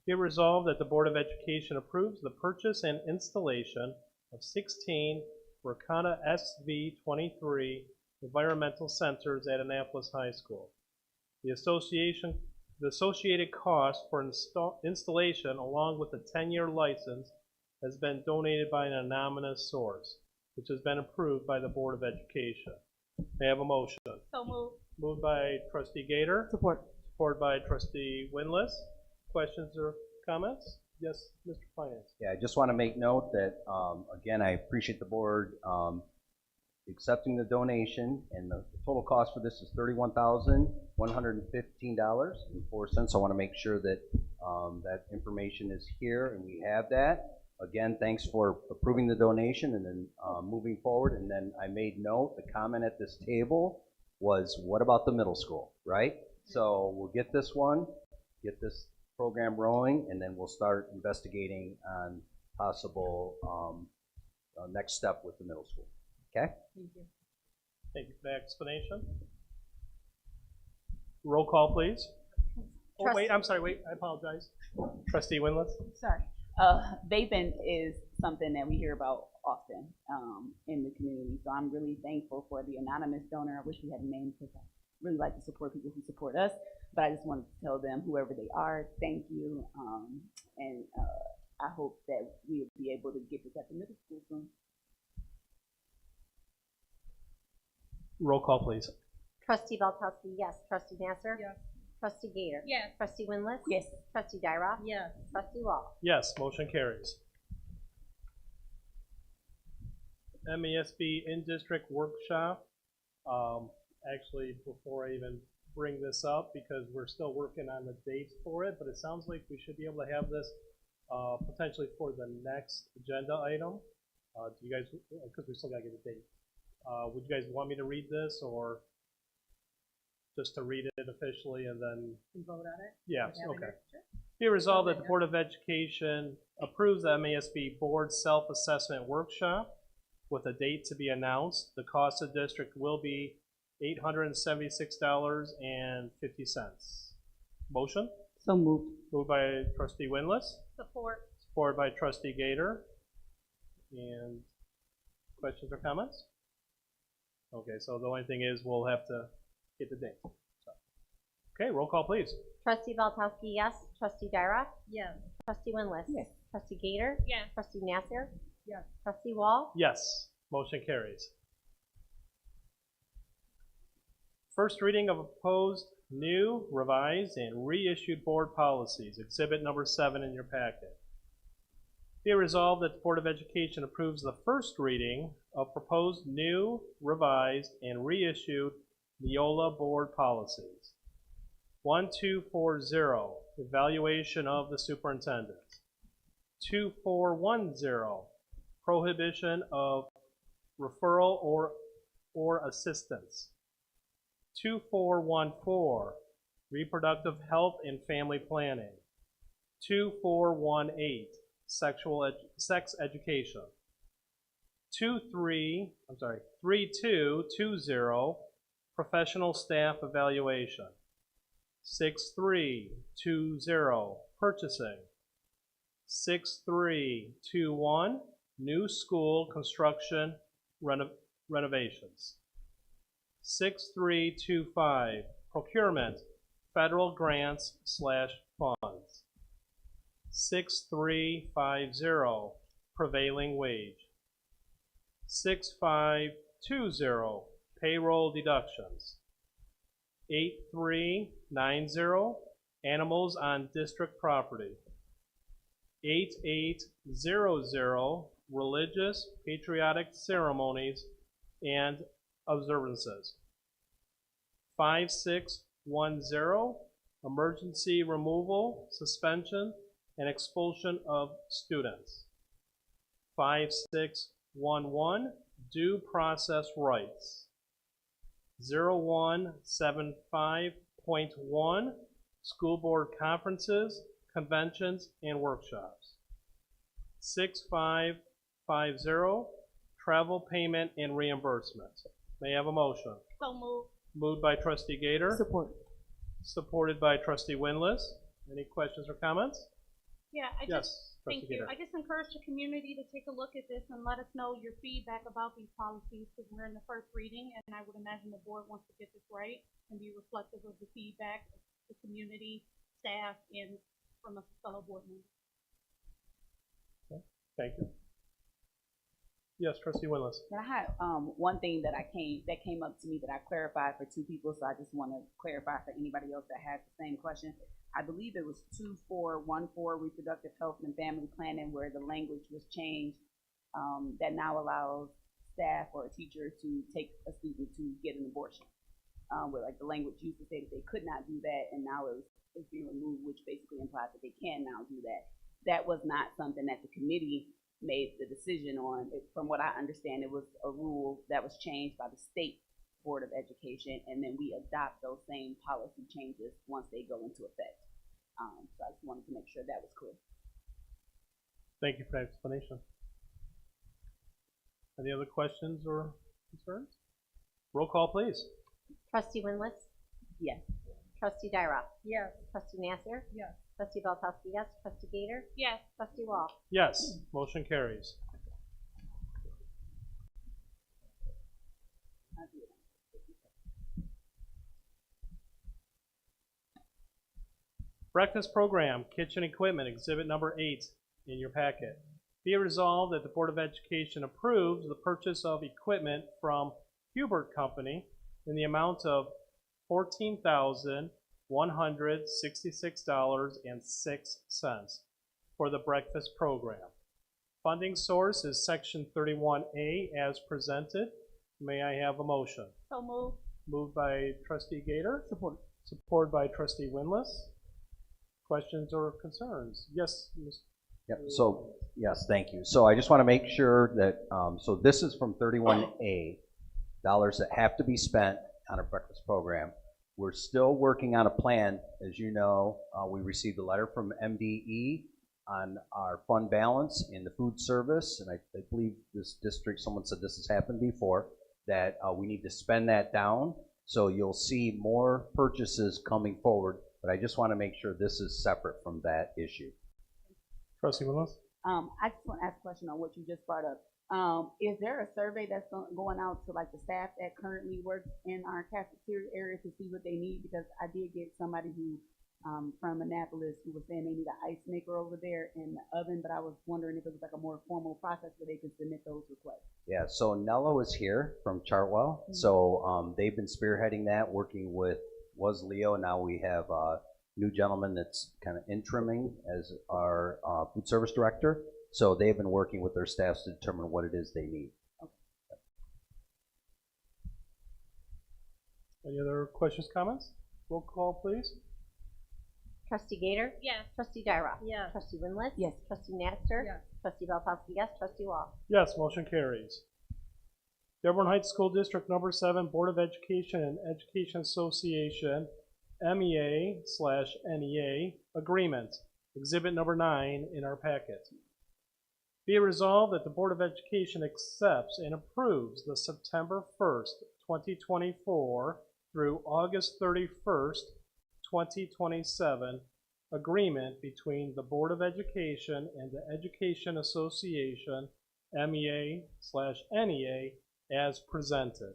Be it resolved that the Board of Education approves the purchase and installation of 16 Verkada SV23 environmental sensors at Annapolis High School. The associated cost for installation, along with the 10-year license, has been donated by an anonymous source, which has been approved by the Board of Education. May I have a motion? So moved. Moved by Trustee Gator. Support. Supported by Trustee Winless. Questions or comments? Yes, Mr. Finance. Yeah, I just want to make note that, again, I appreciate the board accepting the donation, and the total cost for this is $31,115.04. I want to make sure that that information is here, and we have that. Again, thanks for approving the donation and then moving forward. And then I made note, the comment at this table was, what about the middle school, right? So we'll get this one, get this program rolling, and then we'll start investigating on possible next step with the middle school. Okay? Thank you. Thank you for that explanation. Roll call, please. Oh, wait, I'm sorry, wait, I apologize. Trustee Winless? Sorry. Vaping is something that we hear about often in the community, so I'm really thankful for the anonymous donor. I wish we had a name because I really like to support people who support us, but I just wanted to tell them, whoever they are, thank you, and I hope that we'll be able to get this at the middle school soon. Roll call, please. Trustee Valtowski, yes. Trustee Nasser? Yes. Trustee Gator? Yes. Trustee Winless? Yes. Trustee Dyroff? Yes. Trustee Wall? Yes, motion carries. MESB in-district workshop. Actually, before I even bring this up, because we're still working on the dates for it, but it sounds like we should be able to have this potentially for the next agenda item. Do you guys, because we still got to get a date. Would you guys want me to read this, or just to read it officially and then? Vote on it? Yeah, Yeah, okay. sure. Be resolved that the Board of Education approves the MASB Board Self-Assessment Workshop with a date to be announced. The cost of the district will be $876.50. Motion? So moved. Moved by Trustee Winless, Support. supported by Trustee Gator. And questions or comments? Okay, so the only thing is we'll have to get the date. So. Okay, roll call, please. Trustee Valtowski, yes. Trustee Dyroff? Yes. Trustee Winless? Yes. Trustee Gator? Yes. Trustee Nasser? Yes. Trustee Wall? Yes, motion carries. First reading of proposed new, revised, and reissued board policies, exhibit number 7 in your packet. Be it resolved that the Board of Education approves the first reading of proposed new, revised, and reissued Neola board policies. 1240, evaluation of the superintendent. 2410, prohibition of referral or assistance. 2414, reproductive health and family planning. 2418, sex education. 3220, professional staff evaluation. 6320, purchasing. 6321, new school construction renovations. 6325, procurement, federal grants / funds. 6350, prevailing wage. 6520, payroll deductions. 8390, animals on district property. 8800, religious patriotic ceremonies and observances. 5610, emergency removal, suspension, and expulsion of students. 5611, due process rights. 0175.1, school board conferences, conventions, and workshops. 6550, travel payment and reimbursement. May I have a motion? So moved. Moved by trustee Gator. Support. Supported by trustee Winless. Any questions or comments? Yeah, I Yes, just, trustee thank you. Gator. I just encourage the community to take a look at this and let us know your feedback about these policies, because we're in the first reading, and I would imagine the board wants to get this right and be reflective of the feedback of the community, staff, and from a fellow board member. Thank you. Yes, trustee Winless. But I had one thing that came up to me that I clarified for two people, so I just want to clarify for anybody else that has the same question. I believe it was 2414 reproductive health and family planning, where the language was changed that now allows staff or a teacher to take a student to get an abortion. Where like the language used to say that they could not do that, and now it's being removed, which basically implies that they can now do that. That was not something that the committee made the decision on. From what I understand, it was a rule that was changed by the state Board of Education, and then we adopt those same policy changes once they go into effect. So I just wanted to make sure that was clear. Thank you for that explanation. Any other questions or concerns? Roll call, please. Trustee Winless? Yes. Trustee Dyroff? Yes. Trustee Nasser? Yes. Trustee Belkowski, yes. Trustee Gator? Yes. Trustee Wall? Yes, motion carries. Breakfast program, kitchen equipment, exhibit number 8 in your packet. Be it resolved that the Board of Education approves the purchase of equipment from Hubert Company in the amount of $14,166.06 for the breakfast program. Funding source is Section 31A as presented. May I have a motion? So moved. Moved by trustee Gator. Support. Supported by trustee Winless. Questions or concerns? Yes, Ms. Yep, so, yes, thank you. So I just want to make sure that, so this is from 31A, dollars that have to be spent on a breakfast program. We're still working on a plan. As you know, we received a letter from MDE on our fund balance in the food service, and I believe this district, someone said this has happened before, that we need to spend that down. So you'll see more purchases coming forward, but I just want to make sure this is separate from that issue. Trustee Willis? I just want to ask a question on what you just brought up. Is there a survey that's going out to like the staff that currently works in our cafeteria area to see what they need? Because I did get somebody who from Annapolis who was saying they need an ice maker over there in the oven, but I was wondering if it was like a more formal process where they could submit those requests. Yeah, so Nello is here from Chartwell. So they've been spearheading that, working with, was Leo, now we have a new gentleman that's kind of interimming as our food service director. So they've been working with their staffs to determine what it is they need. Any other questions, comments? Roll call, please. Trustee Gator? Yes. Trustee Dyroff? Yes. Trustee Winless? Yes. Trustee Nasser? Yes. Trustee Belkowski, yes. Trustee Wall? Yes, motion carries. Dearborn Heights School District Number 7 Board of Education and Education Association MEA/NEA Agreement, Exhibit number 9 in our packet. Be it resolved that the Board of Education accepts and approves the September 1st, 2024 through August 31st, 2027 agreement between the Board of Education and the Education Association MEA/NEA as presented.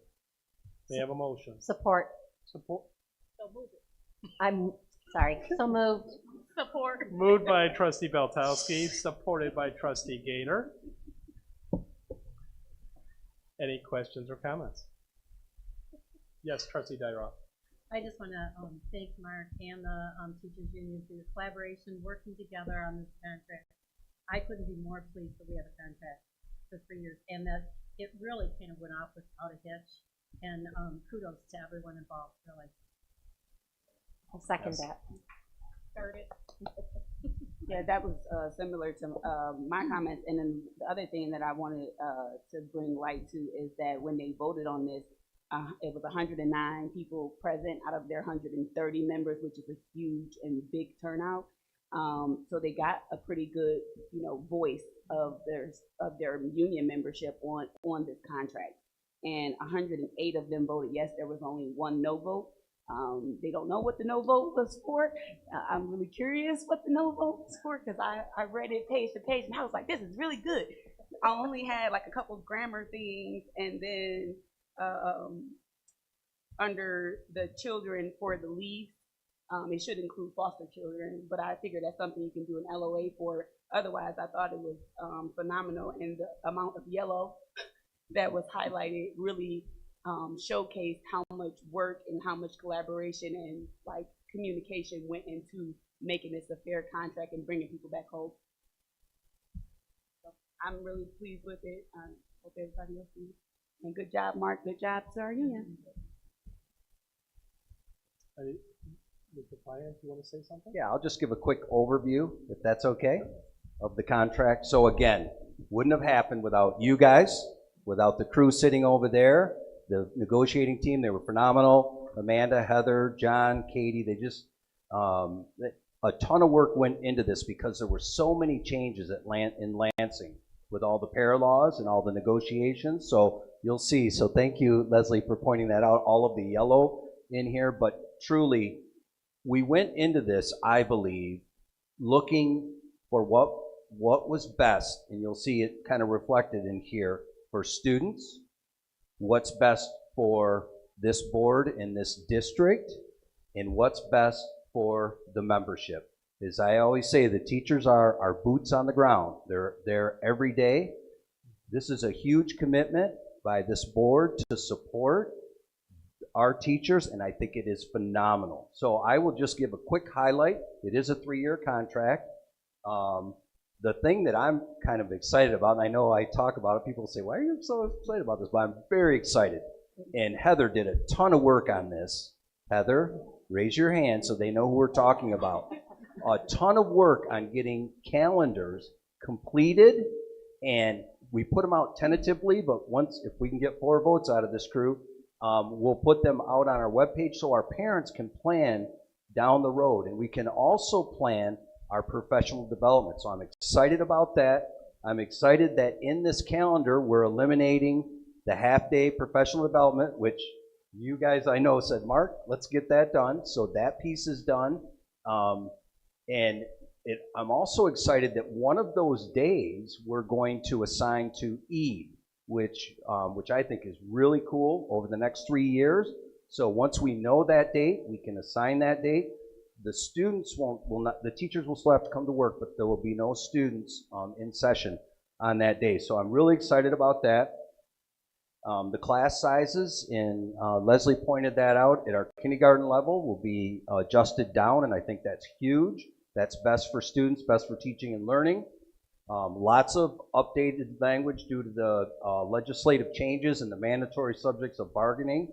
May I have a motion? Support. Support. So moved. I'm sorry. So moved. Support. Moved by trustee Beltowski, supported by trustee Gator. Any questions or comments? Yes, trustee Dyroff. I just want to thank Mark and the teachers union for your collaboration, working together on this contract. I couldn't be more pleased that we have a contract for 3 years, and that it really kind of went off without a hitch. And kudos to everyone involved, really. I'll second that. Started. Yeah, that was similar to my comments. And then the other thing that I wanted to bring light to is that when they voted on this, it was 109 people present out of their 130 members, which is a huge and big turnout. So they got a pretty good, voice of their union membership on this contract. And 108 of them voted yes. There was only one no vote. They don't know what the no vote was for. I'm really curious what the no vote was for, because I read it page to page and I was like, this is really good. I only had like a couple of grammar things, and then under the children for the leave, it should include foster children, but I figured that's something you can do an LOA for. Otherwise, I thought it was phenomenal, and the amount of yellow that was highlighted really showcased how much work and how much collaboration and like communication went into making this a fair contract and bringing people back home. So I'm really pleased with it. I hope everybody else is. And good job, Mark. Good job to our union. Mr. Finance, you want to say something? Yeah, I'll just give a quick overview, if that's okay, of the contract. So again, wouldn't have happened without you guys, without the crew sitting over there, the negotiating team. They were phenomenal. Amanda, Heather, John, Katie, they just, a ton of work went into this because there were so many changes in Lansing with all the para-laws and all the negotiations. So you'll see. So thank you, Leslie, for pointing that out, all of the yellow in here. But truly, we went into this, I believe, looking for what was best, and you'll see it kind of reflected in here, for students, what's best for this board in this district, and what's best for the membership. As I always say, the teachers are our boots on the ground. They're there every day. This is a huge commitment by this board to support our teachers, and I think it is phenomenal. So I will just give a quick highlight. It is a 3-year contract. The thing that I'm kind of excited about, and I know I talk about it, people say, why are you so excited about this? But I'm very excited. And Heather did a ton of work on this. Heather, raise your hand so they know who we're talking about. A ton of work on getting calendars completed, and we put them out tentatively, but if we can get 4 votes out of this crew, we'll put them out on our webpage so our parents can plan down the road. And we can also plan our professional development. So I'm excited about that. I'm excited that in this calendar, we're eliminating the half-day professional development, which you guys I know said, Mark, let's get that done. So that piece is done. I'm also excited that one of those days we're going to assign to Eid, which I think is really cool over the next 3 years. So once we know that date, we can assign that date. The students the teachers will still have to come to work, but there will be no students in session on that day. So I'm really excited about that. The class sizes, and Leslie pointed that out, at our kindergarten level will be adjusted down, and I think that's huge. That's best for students, best for teaching and learning. Lots of updated language due to the legislative changes and the mandatory subjects of bargaining.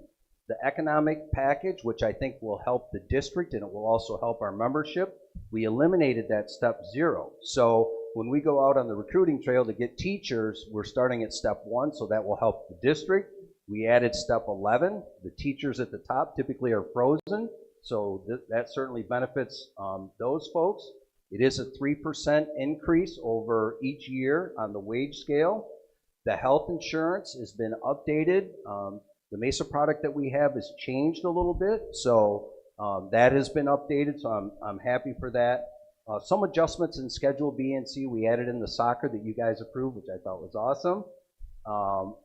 The economic package, which I think will help the district and it will also help our membership, we eliminated that step 0. So when we go out on the recruiting trail to get teachers, we're starting at step 1, so that will help the district. We added step 11. The teachers at the top typically are frozen, so that certainly benefits those folks. It is a 3% increase over each year on the wage scale. The health insurance has been updated. The MESA product that we have has changed a little bit, so that has been updated, so I'm happy for that. Some adjustments in Schedule B and C we added in the soccer that you guys approved, which I thought was awesome.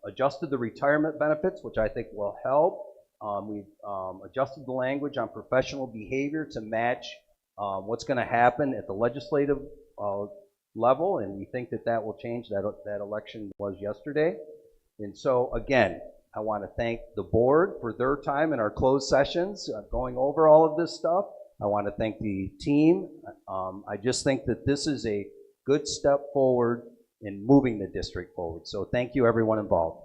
Adjusted the retirement benefits, which I think will help. We've adjusted the language on professional behavior to match what's going to happen at the legislative level, and we think that will change. That election was yesterday. And so, again, I want to thank the board for their time in our closed sessions, going over all of this stuff. I want to thank the team. I just think that this is a good step forward in moving the district forward. So thank you, everyone involved.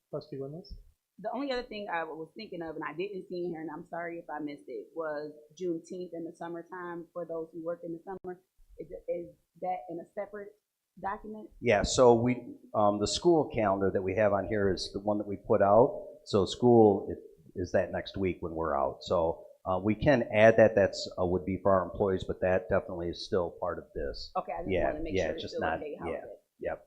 Trustee Williams? The only other thing I was thinking of, and I didn't see in here, and I'm sorry if I missed it, was Juneteenth in the summertime for those who work in the summer. Is that in a separate document? Yeah, so the school calendar that we have on here is the one that we put out. So school is that next week when we're out. So we can add that. That's would be for our employees, but that definitely is still part of this. Okay, I just Yeah, wanted to make yeah, sure it's it's just still not. okay how Yeah, it is. yep.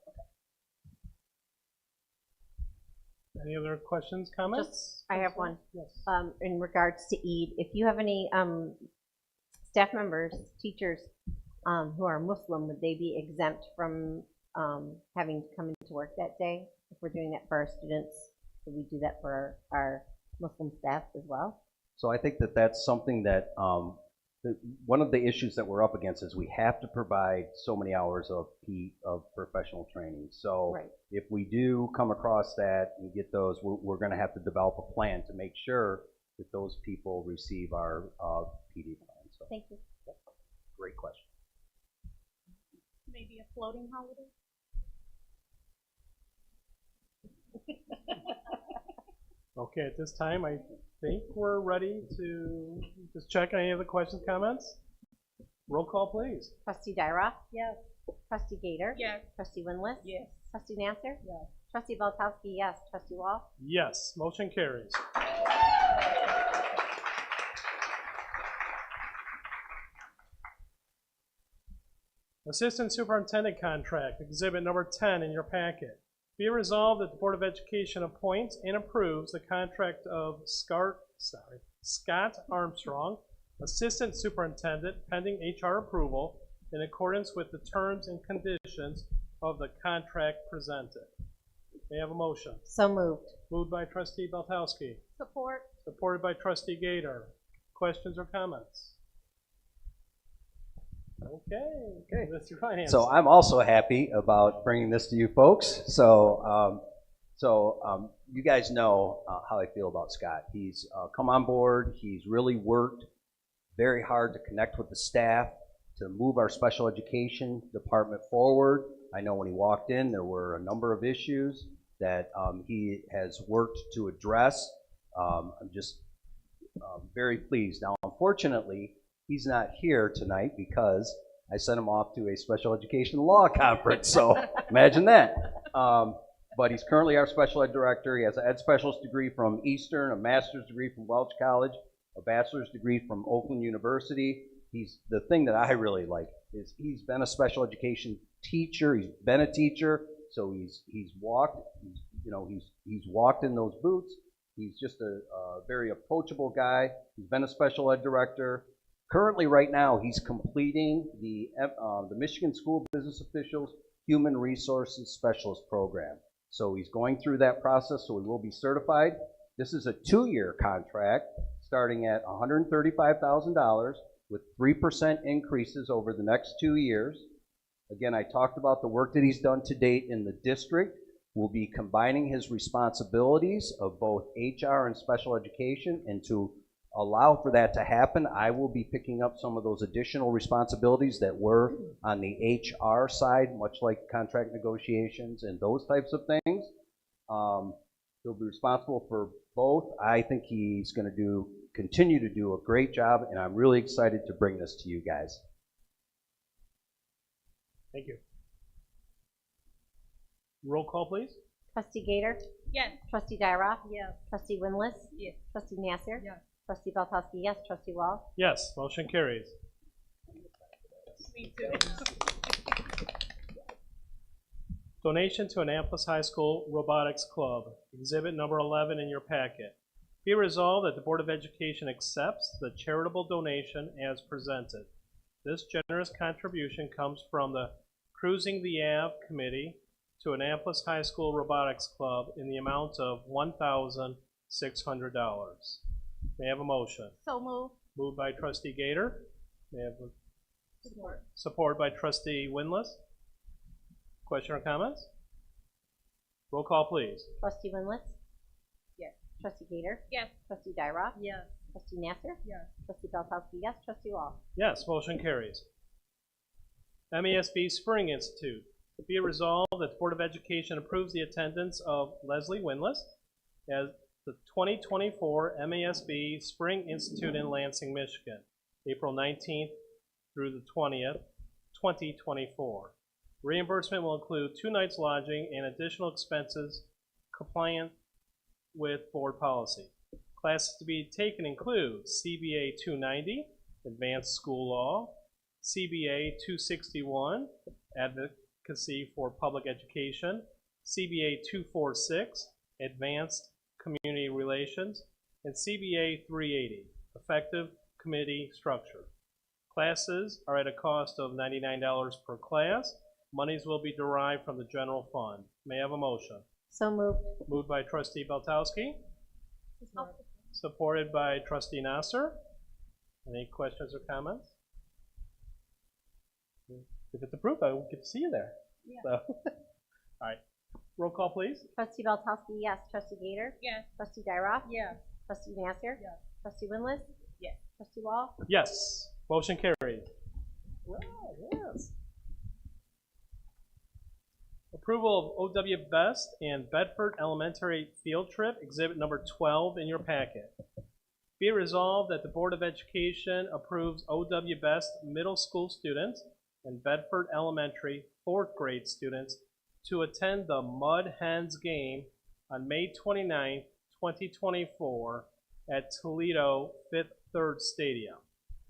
Any other questions, comments? I have one. Yes. In regards to Eid, if you have any staff members, teachers who are Muslim, would they be exempt from having to come into work that day? If we're doing that for our students, would we do that for our Muslim staff as well? So I think that that's something that one of the issues that we're up against is we have to provide so many hours of professional training. So Right. if we do come across that and get those, we're going to have to develop a plan to make sure that those people receive our PD plan. So Thank you. great question. Maybe a floating holiday? Okay, at this time, I think we're ready to just check any of the questions, comments. Roll call, please. Trustee Dyroff? Yes. Trustee Gator? Yes. Trustee Winless? Yes. Trustee Nasser? Yes. Trustee Belkowski, yes. Trustee Wall? Yes, motion carries. Assistant Superintendent Contract, Exhibit number 10 in your packet. Be it resolved that the Board of Education appoints and approves the contract of Scott Armstrong, Assistant Superintendent, pending HR approval, in accordance with the terms and conditions of the contract presented. May I have a motion? So moved. Moved by Trustee Belkowski, Support? supported by Trustee Gator. Questions or comments? Okay. Mr. Finance. So I'm also happy about bringing this to you folks. So you guys know how I feel about Scott. He's come on board. He's really worked very hard to connect with the staff to move our special education department forward. I know when he walked in, there were a number of issues that he has worked to address. I'm just very pleased. Now, unfortunately, he's not here tonight because I sent him off to a special education law conference, so imagine that. But he's currently our special ed director. He has an ed specialist degree from Eastern, a master's degree from Welch College, a bachelor's degree from Oakland University. The thing that I really like is he's been a special education teacher. He's been a teacher, so he's walked in those boots. He's just a very approachable guy. He's been a special ed director. Currently, right now, he's completing the Michigan School Business Officials Human Resources Specialist Program. So he's going through that process, so he will be certified. This is a 2-year contract starting at $135,000 with 3% increases over the next 2 years. Again, I talked about the work that he's done to date in the district. We'll be combining his responsibilities of both HR and special education, and to allow for that to happen, I will be picking up some of those additional responsibilities that were on the HR side, much like contract negotiations and those types of things. He'll be responsible for both. I think he's going to continue to do a great job, and I'm really excited to bring this to you guys. Thank you. Roll call, please. Trustee Gator? Yes. Trustee Dyroff? Yes. Trustee Winless? Yes. Trustee Nasser? Yes. Trustee Belkowski, yes. Trustee Wall? Yes, motion carries. Me too. Donation to Annapolis High School Robotics Club, Exhibit number 11 in your packet. Be resolved that the Board of Education accepts the charitable donation as presented. This generous contribution comes from the Cruising the Ave Committee to Annapolis High School Robotics Club in the amount of $1,600. May I have a motion? So moved. Moved by Trustee Gator. May I have a Support. support by Trustee Winless. Question or comments? Roll call, please. Trustee Winless? Yes. Trustee Gator? Yes. Trustee Dyroff? Yes. Trustee Nasser? Yes. Trustee Belkowski, yes. Trustee Wall? Yes, motion carries. MESB Spring Institute. Be it resolved that the Board of Education approves the attendance of Leslie Winless as the 2024 MASB Spring Institute in Lansing, Michigan, April 19th through the 20th, 2024. Reimbursement will include 2 nights lodging and additional expenses compliant with board policy. Classes to be taken include CBA 290, Advanced School Law, CBA 261, Advocacy for Public Education, CBA 246, Advanced Community Relations, and CBA 380, Effective Committee Structure. Classes are at a cost of $99 per class. Monies will be derived from the general fund. May I have a motion? So moved. Moved by trustee Beltowski, supported by trustee Nasser. Any questions or comments? If it's approved, I will get to see you there. Yeah. So, all right. Roll call, please. Trustee Beltowski, yes. Trustee Gator? Yes. Trustee Dyroff? Yes. Trustee Nasser? Yes. Trustee Winless? Yes. Trustee Wall? Yes. Motion carried. Right, yes. Approval of OW Best and Bedford Elementary Field Trip, exhibit number 12 in your packet. Be it resolved that the Board of Education approves OW Best middle school students and Bedford Elementary 4th grade students to attend the Mud Hens game on May 29th, 2024 at Toledo Fifth Third Stadium.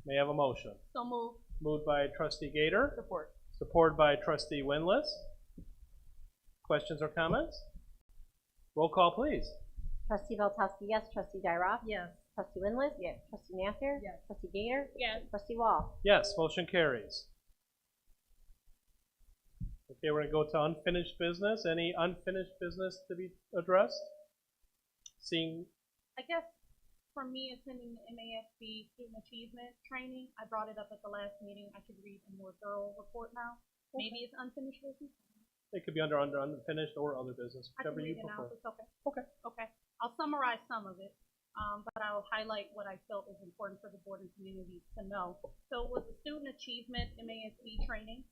May I have a motion? So moved. Moved by trustee Gator. Support. Supported by trustee Winless. Questions or comments? Roll call, please. Trustee Beltowski, yes. Trustee Dyroff? Yes. Trustee Winless? Yes. Trustee Nasser? Yes. Trustee Gator? Yes. Trustee Wall? Yes, motion carries. Okay, we're going to go to unfinished business. Any unfinished business to be addressed? Seeing, I guess for me, attending the MASB student achievement training, I brought it up at the last meeting. I could read a more thorough report now. Maybe it's unfinished business. it could be under unfinished or other business, I can whichever you read it now. prefer. It's okay. Okay. Okay. I'll summarize some of it, but I will highlight what I felt was important for the board and community to know. So it was a student achievement MASB training.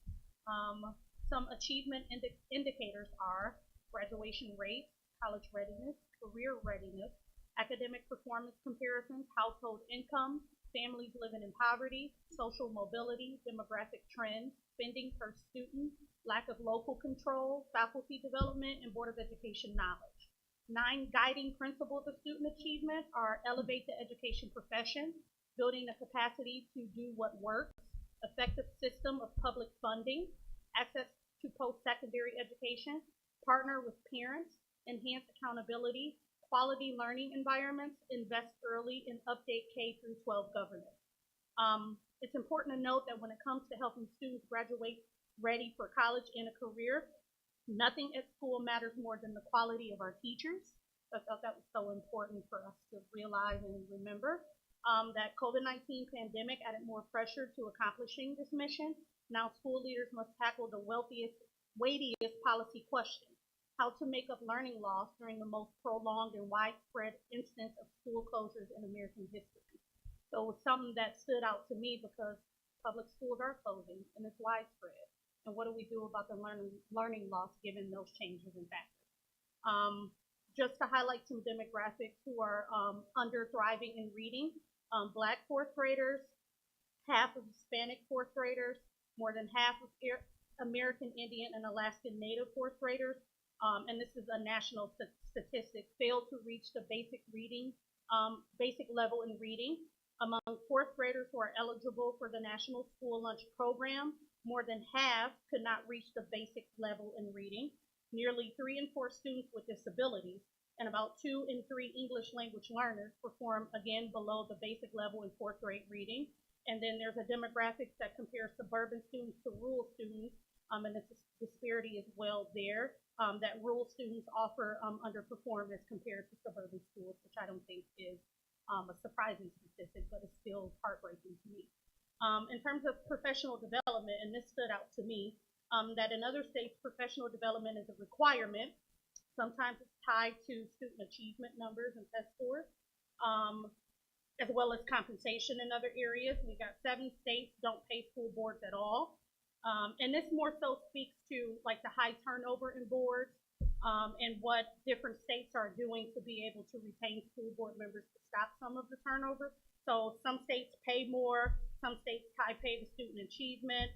Some achievement indicators are graduation rate, college readiness, career readiness, academic performance comparisons, household income, families living in poverty, social mobility, demographic trends, spending per student, lack of local control, faculty development, and Board of Education knowledge. 9 guiding principles of student achievement are elevate the education profession, building the capacity to do what works, effective system of public funding, access to post-secondary education, partner with parents, enhance accountability, quality learning environments, invest early, and update K through 12 governance. It's important to note that when it comes to helping students graduate ready for college and a career, nothing at school matters more than the quality of our teachers. I thought that was so important for us to realize and remember. That COVID-19 pandemic added more pressure to accomplishing this mission. Now school leaders must tackle the weightiest policy question: how to make up learning loss during the most prolonged and widespread instance of school closures in American history. So it was something that stood out to me because public schools are closing and it's widespread. And what do we do about the learning loss given those changes in factors? Just to highlight some demographics who are under thriving in reading, Black 4th graders, half of Hispanic 4th graders, more than half of American Indian and Alaskan Native 4th graders, and this is a national statistic, failed to reach the basic level in reading. Among 4th graders who are eligible for the National School Lunch Program, more than half could not reach the basic level in reading. Nearly 3 in 4 students with disabilities and about 2 in 3 English language learners perform again below the basic level in 4th grade reading. And then there's a demographics that compares suburban students to rural students, and the disparity is well there, that rural students offer underperform as compared to suburban schools, which I don't think is a surprising statistic, but it's still heartbreaking to me. In terms of professional development, and this stood out to me, that in other states, professional development is a requirement. Sometimes it's tied to student achievement numbers and test scores, as well as compensation in other areas. We got 7 states don't pay school boards at all. And this more so speaks to like the high turnover in boards and what different states are doing to be able to retain school board members to stop some of the turnover. So some states pay more, some states tie pay to student achievement,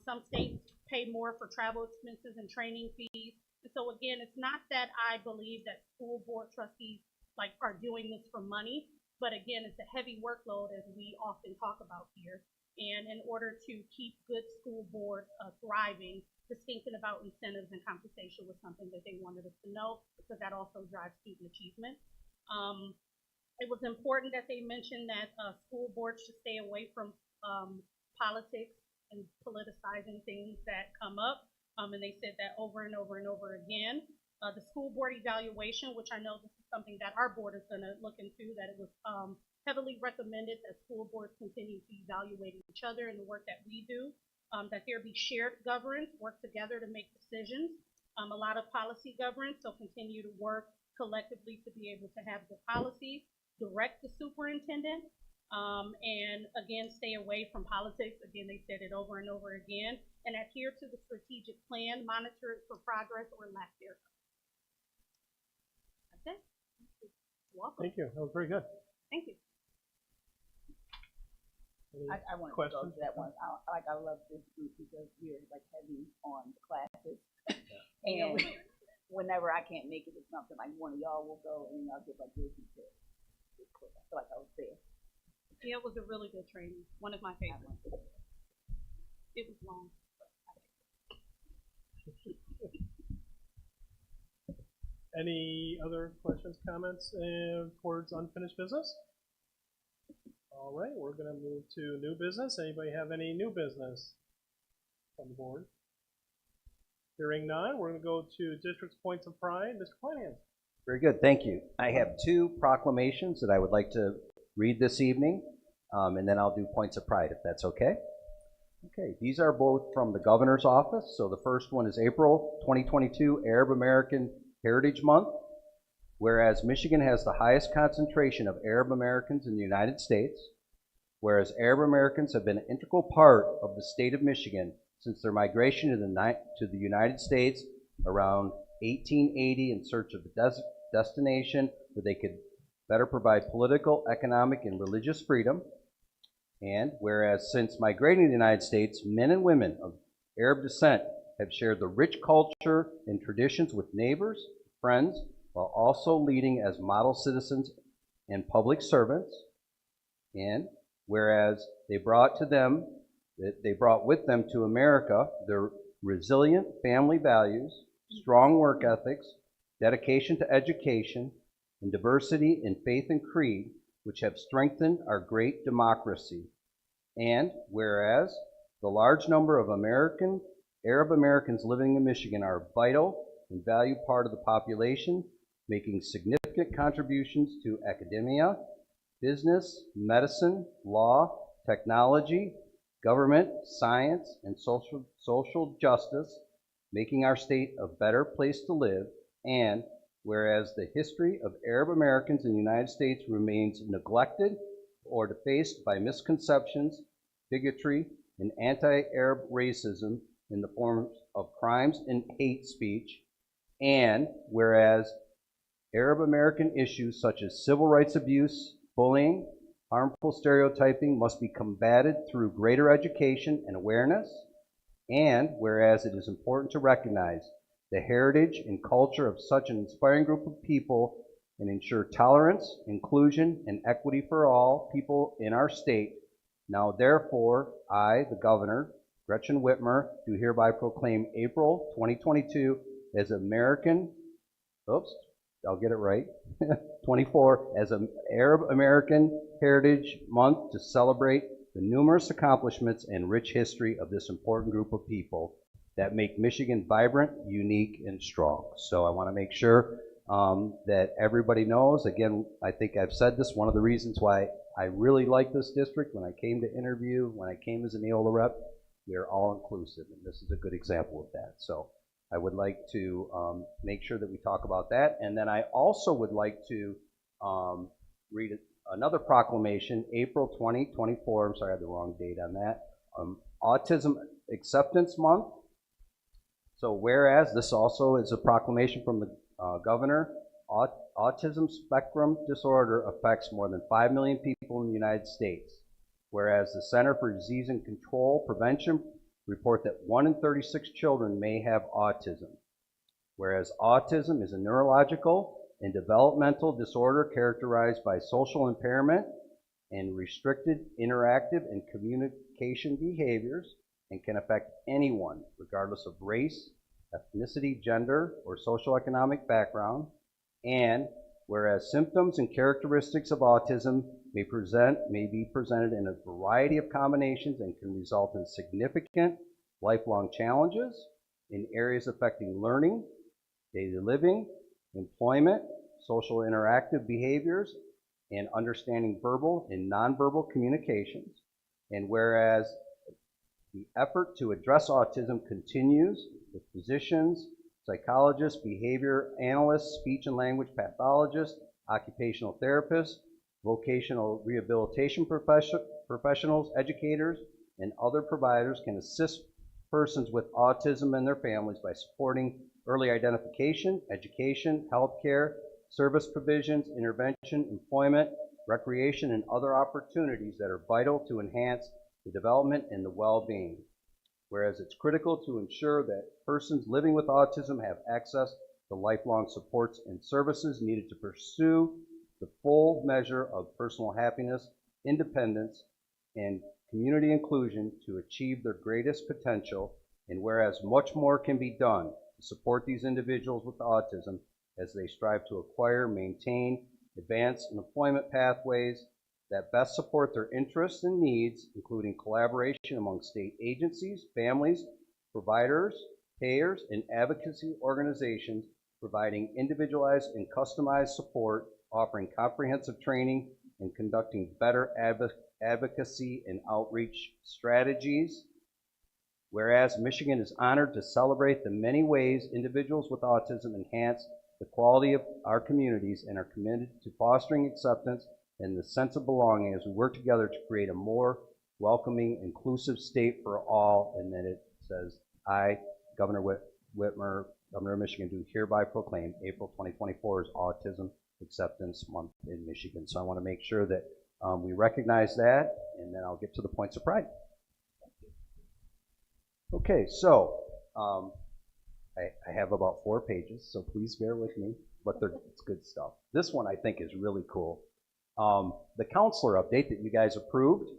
some states pay more for travel expenses and training fees. And so again, it's not that I believe that school board trustees like are doing this for money, but again, it's a heavy workload as we often talk about here. And in order to keep good school boards thriving, just thinking about incentives and compensation was something that they wanted us to know, because that also drives student achievement. It was important that they mentioned that school boards should stay away from politics and politicizing things that come up. And they said that over and over and over again. The school board evaluation, which I know this is something that our board is going to look into, that it was heavily recommended that school boards continue to evaluate each other and the work that we do, that there be shared governance, work together to make decisions, a lot of policy governance, so continue to work collectively to be able to have good policies, direct the superintendent, and again, stay away from politics. Again, they said it over and over again, and adhere to the strategic plan, monitor it for progress or lack thereof. That's it. Welcome. Thank you. That was very good. Thank you. Any I want to questions? go to that one. I love this group because we're like heavy on the classes. And whenever I can't make it to something, like one of y'all will go and y'all give like good details. I feel like I was there. Yeah, it was a really good training. One of my favorites. It was long. Any other questions, comments towards unfinished business? All right, we're going to move to new business. Anybody have any new business on the board? Hearing none, we're going to go to district's points of pride. Mr. Kleinhans. Very good, thank you. I have two proclamations that I would like to read this evening, and then I'll do points of pride, if that's okay. Okay, these are both from the governor's office. So the first one is April 2022 Arab American Heritage Month. Whereas Michigan has the highest concentration of Arab Americans in the United States, whereas Arab Americans have been an integral part of the state of Michigan since their migration to the United States around 1880 in search of a destination where they could better provide political, economic, and religious freedom. And whereas since migrating to the United States, men and women of Arab descent have shared the rich culture and traditions with neighbors, friends, while also leading as model citizens and public servants. And whereas they brought with them to America their resilient family values, strong work ethics, dedication to education, and diversity in faith and creed, which have strengthened our great democracy. And whereas the large number of Arab Americans living in Michigan are a vital and valued part of the population, making significant contributions to academia, business, medicine, law, technology, government, science, and social justice, making our state a better place to live. And whereas the history of Arab Americans in the United States remains neglected or defaced by misconceptions, bigotry, and anti-Arab racism in the forms of crimes and hate speech. And whereas Arab American issues such as civil rights abuse, bullying, harmful stereotyping must be combated through greater education and awareness. And whereas it is important to recognize the heritage and culture of such an inspiring group of people and ensure tolerance, inclusion, and equity for all people in our state. Now therefore, I, the governor, Gretchen Whitmer, do hereby proclaim April 2022 as I'll get it right, 24 as an Arab American Heritage Month to celebrate the numerous accomplishments and rich history of this important group of people that make Michigan vibrant, unique, and strong. So I want to make sure that everybody knows. Again, I think I've said this, one of the reasons why I really like this district, when I came to interview, when I came as a Neola rep, we are all inclusive, and this is a good example of that. So I would like to make sure that we talk about that. And then I also would like to read another proclamation, April 2024, I'm sorry, I had the wrong date on that, Autism Acceptance Month. So whereas this also is a proclamation from the governor, autism spectrum disorder affects more than 5 million people in the United States. Whereas the Center for Disease and Control Prevention report that 1 in 36 children may have autism. Whereas autism is a neurological and developmental disorder characterized by social impairment and restricted interactive and communication behaviors and can affect anyone, regardless of race, ethnicity, gender, or socioeconomic background. And whereas symptoms and characteristics of autism may be presented in a variety of combinations and can result in significant lifelong challenges in areas affecting learning, daily living, employment, social interactive behaviors, and understanding verbal and nonverbal communications. And whereas the effort to address autism continues with physicians, psychologists, behavior analysts, speech and language pathologists, occupational therapists, vocational rehabilitation professionals, educators, and other providers can assist persons with autism and their families by supporting early identification, education, healthcare, service provisions, intervention, employment, recreation, and other opportunities that are vital to enhance the development and the well-being. Whereas it's critical to ensure that persons living with autism have access to lifelong supports and services needed to pursue the full measure of personal happiness, independence, and community inclusion to achieve their greatest potential. And whereas much more can be done to support these individuals with autism as they strive to acquire, maintain, advance employment pathways that best support their interests and needs, including collaboration among state agencies, families, providers, payers, and advocacy organizations, providing individualized and customized support, offering comprehensive training, and conducting better advocacy and outreach strategies. Whereas Michigan is honored to celebrate the many ways individuals with autism enhance the quality of our communities and are committed to fostering acceptance and the sense of belonging as we work together to create a more welcoming, inclusive state for all. And then it says, I, Governor Whitmer, Governor of Michigan, do hereby proclaim April 2024 as Autism Acceptance Month in Michigan. So I want to make sure that we recognize that, and then I'll get to the points of pride. Okay, so I have about 4 pages, so please bear with me, but it's good stuff. This one I think is really cool. The counselor update that you guys approved.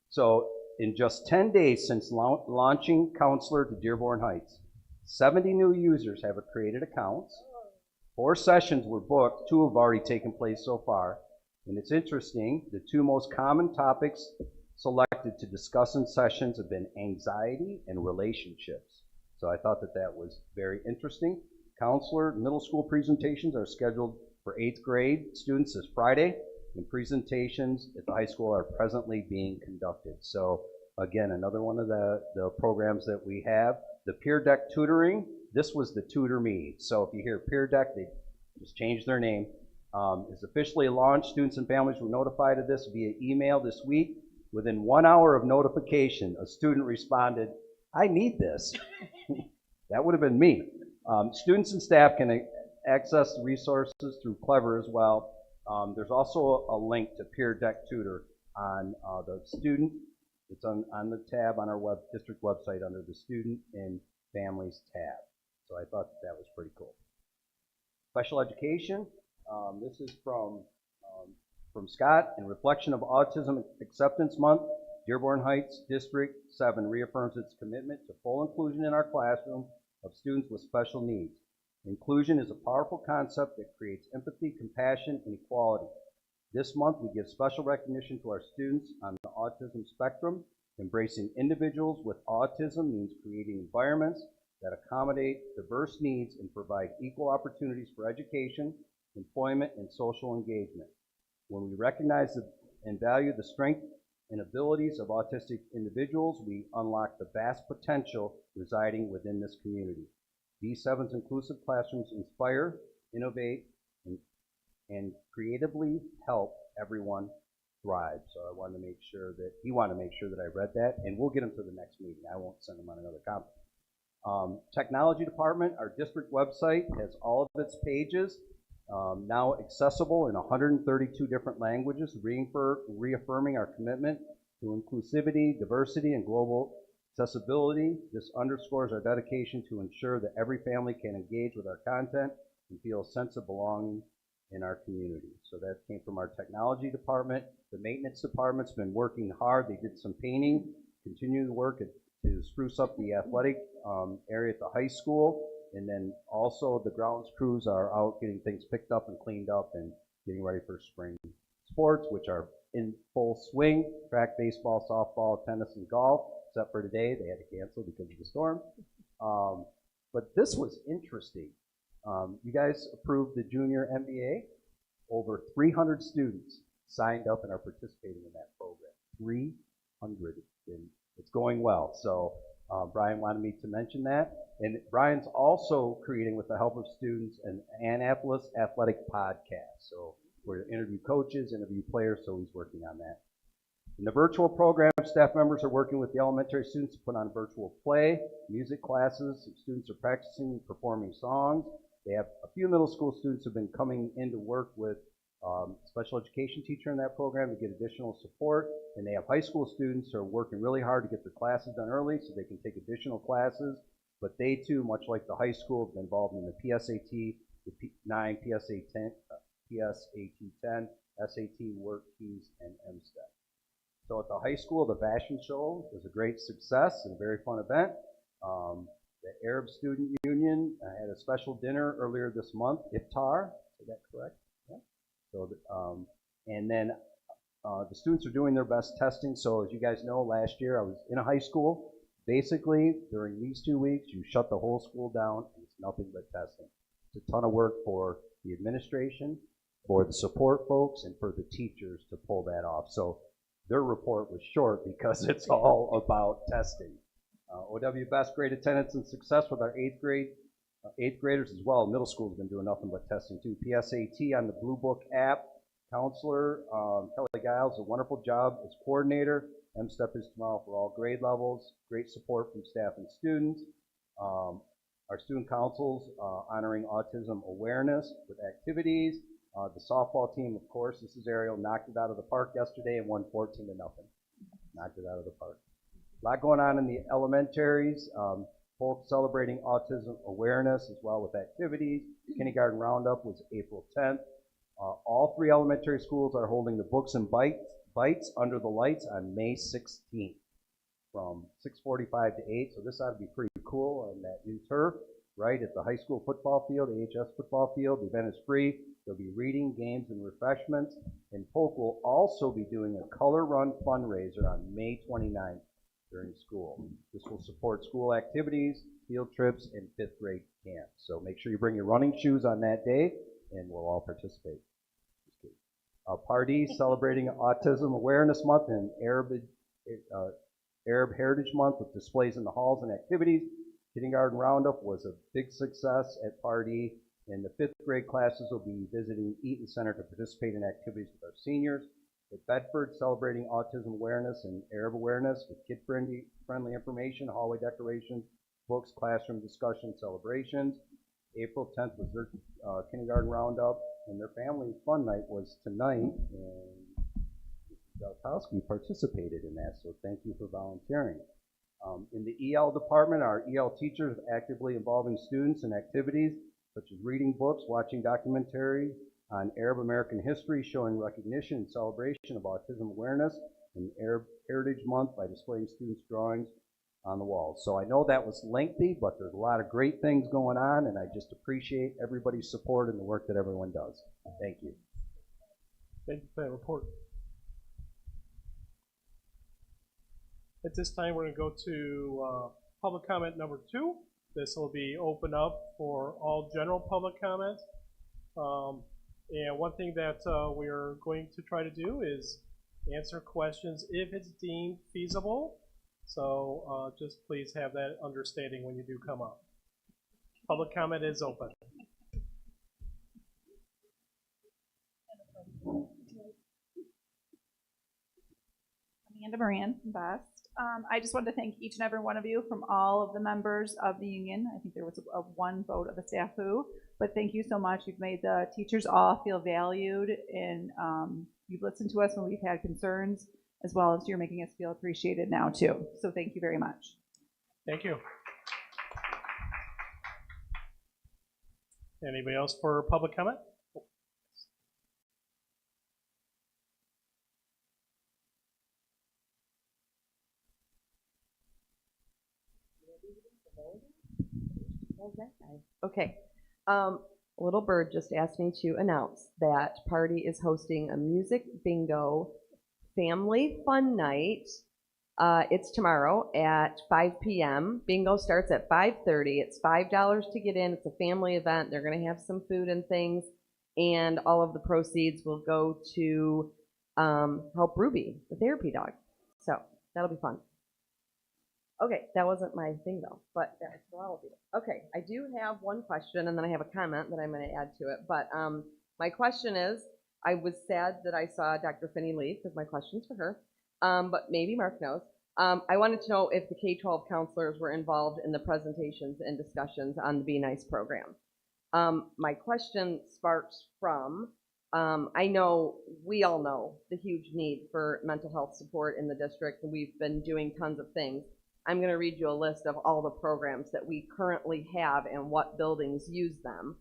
So in just 10 days since launching Counselor to Dearborn Heights, 70 new users have created accounts. 4 sessions were booked. 2 have already taken place so far. And it's interesting, the 2 most common topics selected to discuss in sessions have been anxiety and relationships. So I thought that that was very interesting. Counselor middle school presentations are scheduled for 8th grade students this Friday, and presentations at the high school are presently being conducted. So again, another one of the programs that we have. The Peer Deck tutoring, this was the Tutor Me. So if you hear Peer Deck, they just changed their name. It's officially launched. Students and families were notified of this via email this week. Within 1 hour of notification, a student responded, I need this. That would have been me. Students and staff can access the resources through Clever as well. There's also a link to Peer Deck Tutor on the student. It's on the tab on our district website under the Student and Families tab. So I thought that was pretty cool. Special education. This is from Scott. In reflection of Autism Acceptance Month, Dearborn Heights District 7 reaffirms its commitment to full inclusion in our classroom of students with special needs. Inclusion is a powerful concept that creates empathy, compassion, and equality. This month, we give special recognition to our students on the autism spectrum. Embracing individuals with autism means creating environments that accommodate diverse needs and provide equal opportunities for education, employment, and social engagement. When we recognize and value the strength and abilities of autistic individuals, we unlock the vast potential residing within this community. D7's inclusive classrooms inspire, innovate, and creatively help everyone thrive. So I wanted to make sure that he wanted to make sure that I read that, and we'll get him to the next meeting. I won't send him on another conference. Technology department, our district website has all of its pages now accessible in 132 different languages, reaffirming our commitment to inclusivity, diversity, and global Accessibility, this underscores our dedication to ensure that every family can engage with our content and feel a sense of belonging in our community. So that came from our technology department. The maintenance department's been working hard. They did some painting, continue to work to spruce up the athletic area at the high school. And then also the grounds crews are out getting things picked up and cleaned up and getting ready for spring sports, which are in full swing: track, baseball, softball, tennis, and golf. Except for today, they had to cancel because of the storm. But this was interesting. You guys approved the junior MBA. Over 300 students signed up and are participating in that program. 300, and it's going well. So Brian wanted me to mention that. And Brian's also creating, with the help of students, an Annapolis Athletic podcast. So we're to interview coaches, interview players, so he's working on that. In the virtual program, staff members are working with the elementary students to put on virtual play, music classes. Students are practicing performing songs. They have a few middle school students who have been coming in to work with a special education teacher in that program to get additional support. And they have high school students who are working really hard to get their classes done early so they can take additional classes. But they too, much like the high school, have been involved in the PSAT, the P9, PSAT 10, SAT, Work Keys, and MSTEP. So at the high school, the fashion show was a great success and a very fun event. The Arab Student Union had a special dinner earlier this month, iftar. Is that correct? Yeah. So, and then the students are doing their best testing. So as you guys know, last year I was in a high school. Basically, during these 2 weeks, you shut the whole school down, and it's nothing but testing. It's a ton of work for the administration, for the support folks, and for the teachers to pull that off. So their report was short because it's all about testing. OW best grade attendance and success with our eighth graders as well. Middle school's been doing nothing but testing too. PSAT on the Blue Book app. Counselor Kelly Giles, a wonderful job as coordinator. MSTEP is tomorrow for all grade levels. Great support from staff and students. Our student councils honoring autism awareness with activities. The softball team, of course, this is Ariel, knocked it out of the park yesterday and won 14-0. Knocked it out of the park. A lot going on in the elementaries, both celebrating autism awareness as well with activities. Kindergarten Roundup was April 10th. All 3 elementary schools are holding the Books and Bites Under the Lights on May 16th from 6:45 to 8. So this ought to be pretty cool on that new turf, right at the high school football field, AHS football field. The event is free. There'll be reading, games, and refreshments. And Polk will also be doing a color run fundraiser on May 29th during school. This will support school activities, field trips, and 5th grade camps. So make sure you bring your running shoes on that day, and we'll all participate. Pardee celebrating Autism Awareness Month and Arab Heritage Month with displays in the halls and activities. Kindergarten Roundup was a big success at Pardee, and the 5th grade classes will be visiting Eaton Center to participate in activities with our seniors. At Bedford, celebrating autism awareness and Arab awareness with kid-friendly information, hallway decorations, books, classroom discussion, celebrations. April 10th was their kindergarten roundup, and their family fun night was tonight, and Mrs. Zalkowski participated in that, so thank you for volunteering. In the EL department, our EL teachers are actively involving students in activities such as reading books, watching documentaries on Arab American history, showing recognition and celebration of autism awareness and Arab Heritage Month by displaying students' drawings on the walls. So I know that was lengthy, but there's a lot of great things going on, and I just appreciate everybody's support and the work that everyone does. Thank you. Thank you for that report. At this time, we're going to go to public comment number 2. This will be open up for all general public comments. And one thing that we're going to try to do is answer questions if it's deemed feasible. So just please have that understanding when you do come up. Public comment is open. Amanda Moran from Best. I just wanted to thank each and every one of you from all of the members of the union. I think there was a 1 vote of the staff who, but thank you so much. You've made the teachers all feel valued, and you've listened to us when we've had concerns, as well as you're making us feel appreciated now too. So thank you very much. Thank you. Anybody else for public comment? Okay. Little Bird just asked me to announce that Party is hosting a music bingo family fun night. It's tomorrow at 5 p.m. Bingo starts at 5:30. It's $5 to get in. It's a family event. They're going to have some food and things, and all of the proceeds will go to help Ruby, the therapy dog. So that'll be fun. Okay, that wasn't my thing though, but that's for all of you. Okay, I do have one question, and then I have a comment that I'm going to add to it. But my question is, I was sad that I saw Dr. Finney leave because my question's for her, but maybe Mark knows. I wanted to know if the K-12 counselors were involved in the presentations and discussions on the Be Nice program. My question sparks from, I know, we all know the huge need for mental health support in the district, and we've been doing tons of things. I'm going to read you a list of all the programs that we currently have and what buildings use them.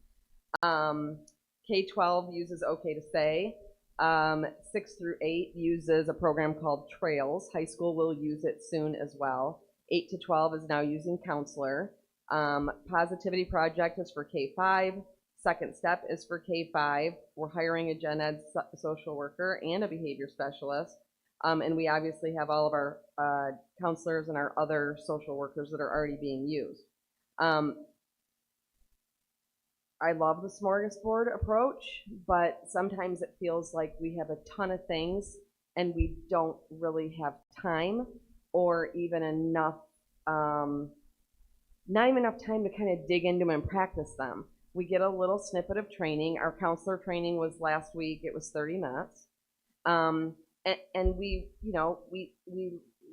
K-12 uses OK to Say. 6 through 8 uses a program called Trails. High school will use it soon as well. 8 to 12 is now using Counselor. Positivity Project is for K-5. Second Step is for K-5. We're hiring a gen ed social worker and a behavior specialist. And we obviously have all of our counselors and our other social workers that are already being used. I love the smorgasbord approach, but sometimes it feels like we have a ton of things and we don't really have time or even enough, not even enough time to kind of dig into them and practice them. We get a little snippet of training. Our counselor training was last week. It was 30 minutes. And we, you know, we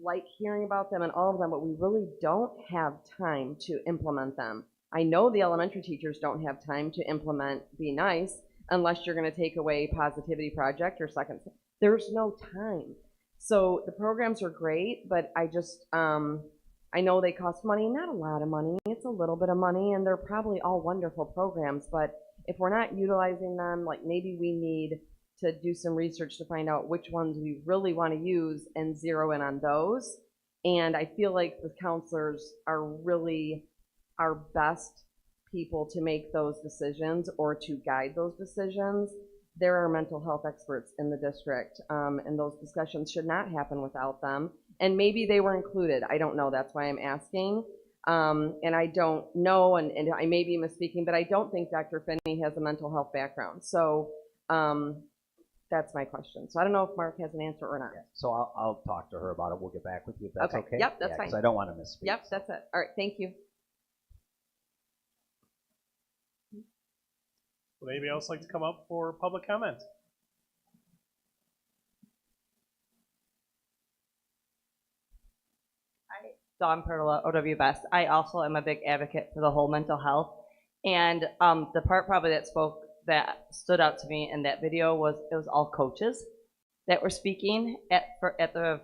like hearing about them and all of them, but we really don't have time to implement them. I know the elementary teachers don't have time to implement Be Nice unless you're going to take away Positivity Project or Second. There's no time. So the programs are great, but I just, I know they cost money, not a lot of money. It's a little bit of money, and they're probably all wonderful programs, but if we're not utilizing them, like maybe we need to do some research to find out which ones we really want to use and zero in on those. And I feel like the counselors are really our best people to make those decisions or to guide those decisions. There are mental health experts in the district, and those discussions should not happen without them. And maybe they were included. I don't know. That's why I'm asking. And I don't know, and I may be misspeaking, but I don't think Dr. Finney has a mental health background. So that's my question. So I don't know if Mark has an answer or not. Yeah. So I'll talk to her about it. We'll get back with you if that's okay. Yep, that's fine. Because I don't want to misspeak. Yep, that's it. All right, thank you. Would anybody else like to come up for public comment? Dawn Perla, OWBest. I also am a big advocate for the whole mental health. And the part probably that stood out to me in that video was it was all coaches that were speaking at the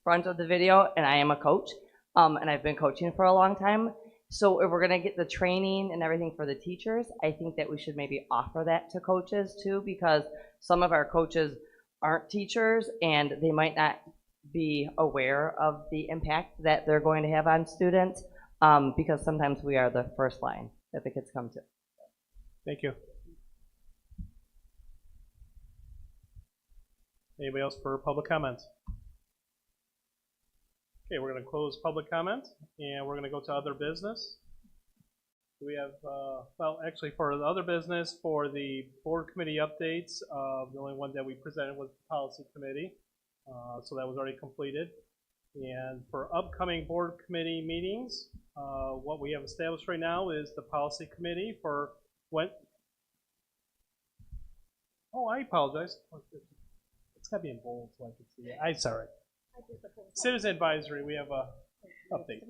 front of the video, and I am a coach, and I've been coaching for a long time. So if we're gonna get the training and everything for the teachers, I think that we should maybe offer that to coaches too, because some of our coaches aren't teachers and they might not be aware of the impact that they're going to have on students, because sometimes we are the first line that the kids come to. Thank you. Anybody else for public comment? Okay, we're going to close public comment, and we're going to go to other business. We have, well, actually, for the other business, for the board committee updates, the only one that we presented was the policy committee, so that was already completed. And for upcoming board committee meetings, what we have established right now is the policy committee for when. Oh, I apologize. It's got to be in bold so I can see it. I'm sorry. Citizen advisory, we have a update.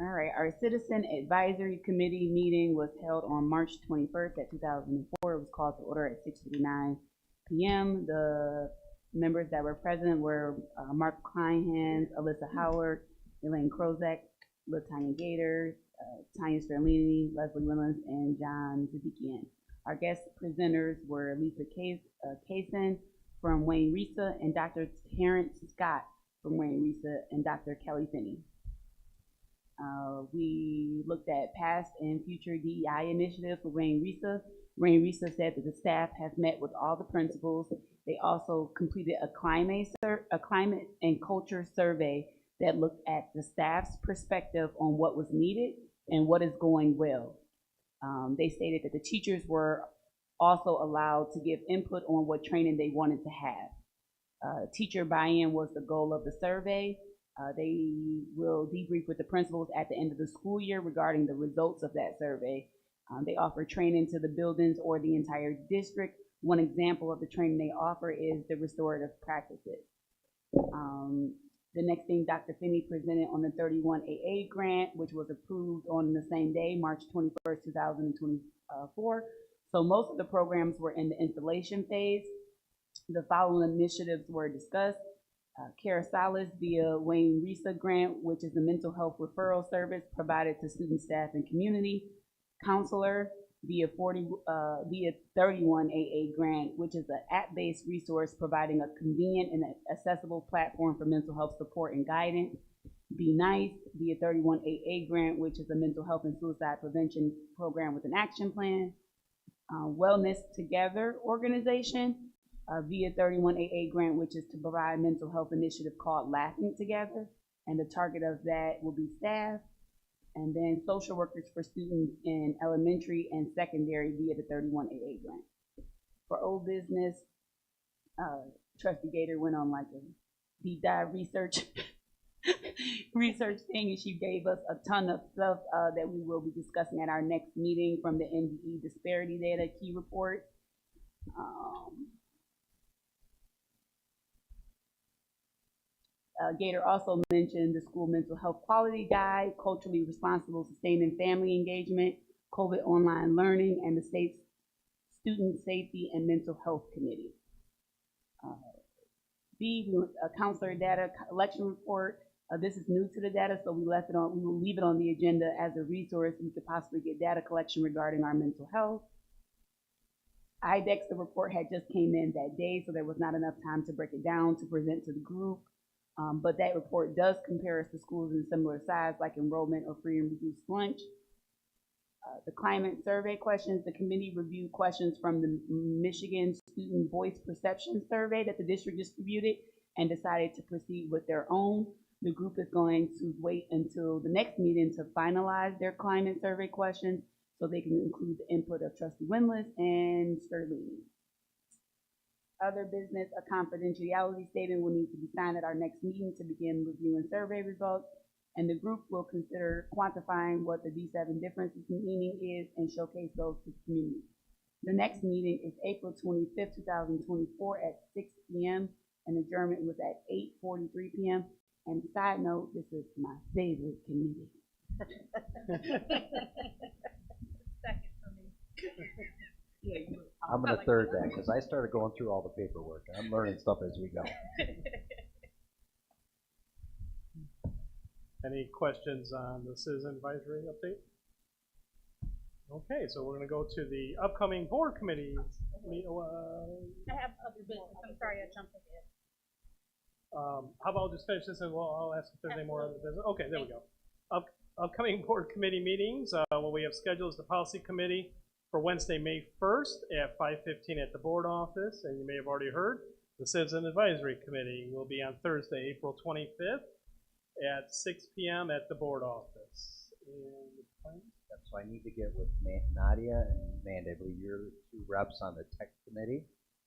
All right, our Citizen Advisory Committee meeting was held on March 21st at 2004. It was called to order at 6:59 p.m. The members that were present were Mark Kleinhans, Alyssa Howard, Elaine Krozak, LaTanya Gator, Tanya Sterlini, Leslie Williams, and John Zidikian. Our guest presenters were Lisa Kaysen from Wayne Risa and Dr. Terrence Scott from Wayne Risa and Dr. Kelly Finney. We looked at past and future DEI initiatives for Wayne Risa. Wayne Risa said that the staff has met with all the principals. They also completed a climate and culture survey that looked at the staff's perspective on what was needed and what is going well. They stated that the teachers were also allowed to give input on what training they wanted to have. Teacher buy-in was the goal of the survey. They will debrief with the principals at the end of the school year regarding the results of that survey. They offer training to the buildings or the entire district. One example of the training they offer is the restorative practices. The next thing, Dr. Finney presented on the 31AA grant, which was approved on the same day, March 21st, 2024. So most of the programs were in the installation phase. The following initiatives were discussed. Cara Salas via Wayne Risa grant, which is the mental health referral service provided to student, staff, and community. Counselor via 31AA grant, which is an app-based resource providing a convenient and accessible platform for mental health support and guidance. Be Nice via 31AA grant, which is a mental health and suicide prevention program with an action plan. Wellness Together organization via 31AA grant, which is to provide mental health initiative called Laughing Together, and the target of that will be staff. And then social workers for students in elementary and secondary via the 31AA grant. For old business, Trustee Gator went on like a deep dive research thing, and she gave us a ton of stuff that we will be discussing at our next meeting from the MDE disparity data key report. Gator also mentioned the school mental health quality guide, culturally responsible, sustaining family engagement, COVID online learning, and the state's student safety and mental health committee. B, counselor data collection report. This is new to the data, so we will leave it on the agenda as a resource. We could possibly get data collection regarding our mental health. IDEX, the report had just came in that day, so there was not enough time to break it down to present to the group. But that report does compare us to schools in similar size, like enrollment or free and reduced lunch. The climate survey questions, the committee reviewed questions from the Michigan Student Voice Perception Survey that the district distributed and decided to proceed with their own. The group is going to wait until the next meeting to finalize their climate survey questions so they can include the input of Trustee Windlass and Sterling. Other business, a confidentiality statement will need to be signed at our next meeting to begin reviewing survey results, and the group will consider quantifying what the D7 differences meaning is and showcase those to the community. The next meeting is April 25th, 2024 at 6 p.m. and adjournment was at 8:43 p.m. And side note, this is my favorite committee. Second for me. I'm going to third that because I started going through all the paperwork. I'm learning stuff as we go. Any questions on the citizen advisory update? Okay, so we're going to go to the upcoming board committees. I have other business. I'm sorry I jumped ahead. How about I'll just finish this and I'll ask if there's any more other business. Okay, there we go. Upcoming board committee meetings. What we have scheduled is the policy committee for Wednesday, May 1st at 5:15 at the board office. And you may have already heard, the citizen advisory committee will be on Thursday, April 25th at 6 p.m. at the board office. So I need to get with Nadia and Amanda. I believe you're two reps on the tech committee.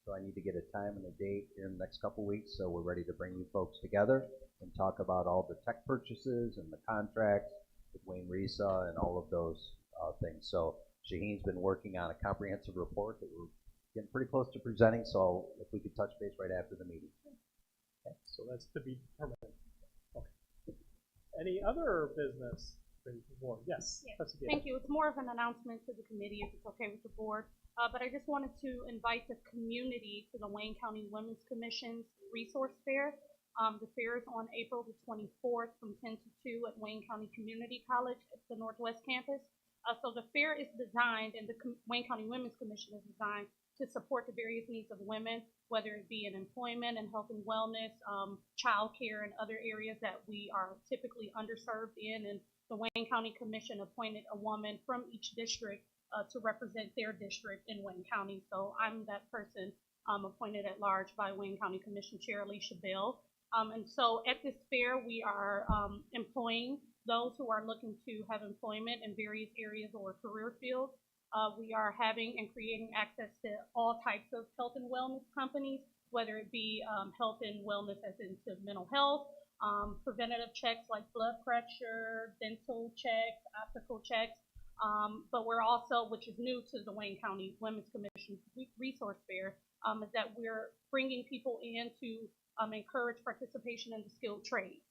So I need to get a time and a date here in the next couple weeks so we're ready to bring you folks together and talk about all the tech purchases and the contracts with Wayne Risa and all of those things. So Shaheen's been working on a comprehensive report that we're getting pretty close to presenting, so if we could touch base right after the meeting. Okay, so that's to be determined. Okay. Any other business? Yes. Thank you. It's more of an announcement to the committee if it's okay with the board. But I just wanted to invite the community to the Wayne County Women's Commission's Resource Fair The fair is on April the 24th from 10 to 2 at Wayne County Community College at the Northwest Campus. So the fair is designed, and the Wayne County Women's Commission is designed to support the various needs of women, whether it be in employment and health and wellness, childcare, and other areas that we are typically underserved in. And the Wayne County Commission appointed a woman from each district to represent their district in Wayne County. So I'm that person appointed at large by Wayne County Commission Chair Alicia Bell. And so at this fair, we are employing those who are looking to have employment in various areas or career fields. We are having and creating access to all types of health and wellness companies, whether it be health and wellness as into mental health, preventative checks like blood pressure, dental checks, optical checks. But we're also, which is new to the Wayne County Women's Commission Resource Fair, is that we're bringing people in to encourage participation in the skilled trades.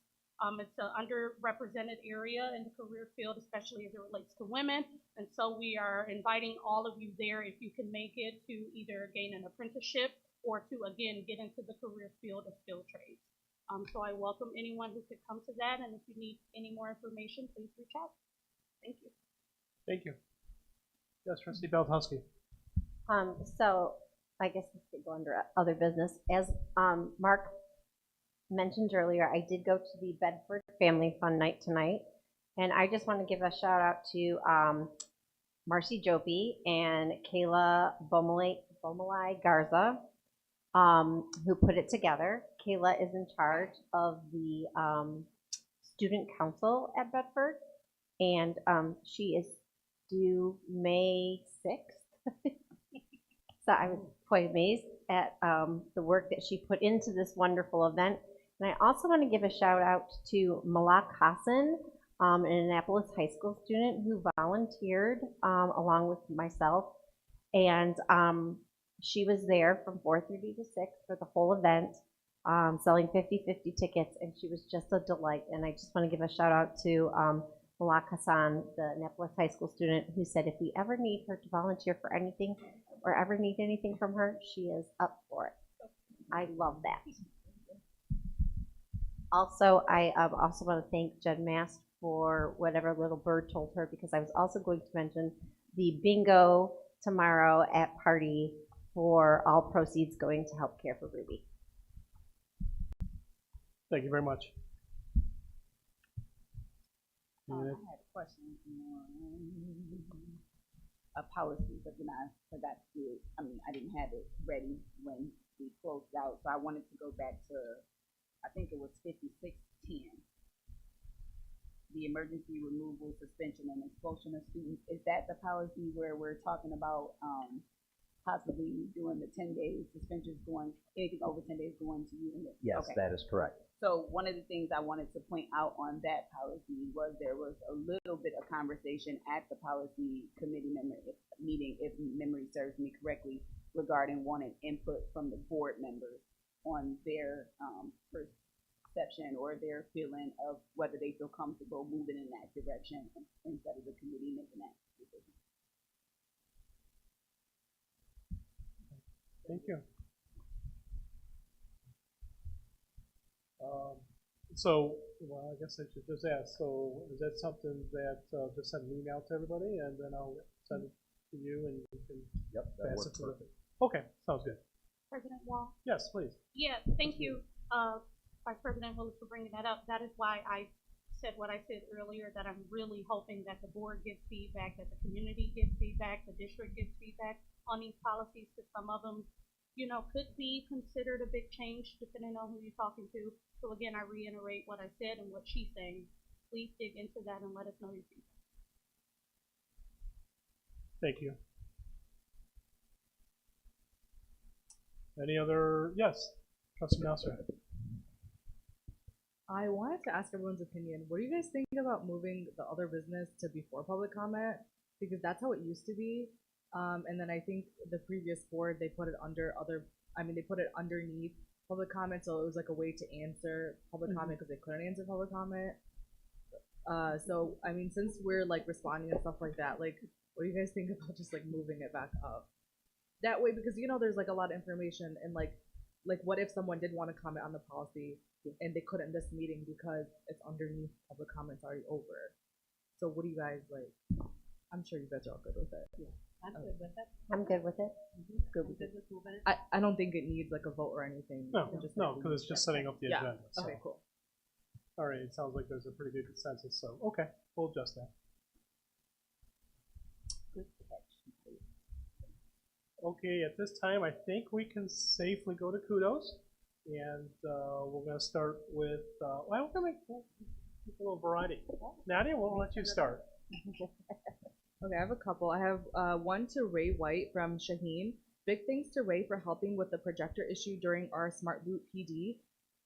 It's an underrepresented area in the career field, especially as it relates to women. And so we are inviting all of you there, if you can make it, to either gain an apprenticeship or to, again, get into the career field of skilled trades. So I welcome anyone who could come to that. And if you need any more information, please reach out. Thank you. Thank you. Yes, Trustee Beltowski. So I guess this could go under other business. As Mark mentioned earlier, I did go to the Bedford Family Fun Night tonight, and I just want to give a shout out to Marcy Jopi and Kayla Bomalai Garza, who put it together. Kayla is in charge of the student council at Bedford, and she is due May 6th. So I was quite amazed at the work that she put into this wonderful event. And I also want to give a shout out to Malak Hassan, an Annapolis High School student who volunteered along with myself. And she was there from 4:30 to 6 for the whole event, selling 50/50 tickets, and she was just a delight. And I just want to give a shout out to Malak Hassan, the Annapolis High School student, who said if we ever need her to volunteer for anything or ever need anything from her, she is up for it. I love that. Also, I also want to thank Jen Mast for whatever little bird told her, because I was also going to mention the bingo tomorrow at Party for all proceeds going to help care for Ruby. Thank you very much. I had a question on a policy, but then I forgot to do it. I mean, I didn't have it ready when we closed out, so I wanted to go back to, I think it was 5610. The emergency removal, suspension, and expulsion of students. Is that the policy where we're talking about possibly doing the 10 days suspensions, going anything over 10 days going to you? Yes, okay. that is correct. So one of the things I wanted to point out on that policy was there was a little bit of conversation at the policy committee meeting, if memory serves me correctly, regarding wanting input from the board members on their perception or their feeling of whether they feel comfortable moving in that direction instead of the committee making that decision. Thank you. So, well, I guess I should just ask, so is that something that just send an email to everybody and then I'll send it to you and you can pass it to them? Okay, sounds good. President Wall? Yes, please. Yeah, thank you, Vice President Willis, for bringing that up. That is why I said what I said earlier, that I'm really hoping that the board gives feedback, that the community gives feedback, the district gives feedback on these policies, because some of them, you know, could be considered a big change depending on who you're talking to. So again, I reiterate what I said and what she's saying. Please dig into that and let us know your feedback. Thank you. Any other, yes, Trustee Nasser. I wanted to ask everyone's opinion. What do you guys think about moving the other business to before public comment? Because that's how it used to be. And then I think the previous board, they put it under they put it underneath public comment, so it was like a way to answer public comment because they couldn't answer public comment. So, I mean, since we're like responding and stuff like that, like, what do you guys think about just like moving it back up? That way, because, you know, there's like a lot of information and like like, what if someone did want to comment on the policy and they couldn't this meeting because it's underneath public comments already over? So what do you guys like? I'm sure you guys are all good with it. Yeah, I'm good with it. I'm good with it. Good with it. I don't think it needs like a vote or anything. No, You can just, no, like, because it's just setting up the yeah. agenda. So. Okay, cool. All right, it sounds like there's a pretty good consensus, so, okay, we'll adjust that. Good catch. Okay, at this time, I think we can safely go to kudos, and we're gonna start with, well, we're gonna make a little variety. Nadia, we'll let you start. Okay, I have a couple. I have one to Ray White from Shaheen. Big thanks to Ray for helping with the projector issue during our Smart Boot PD,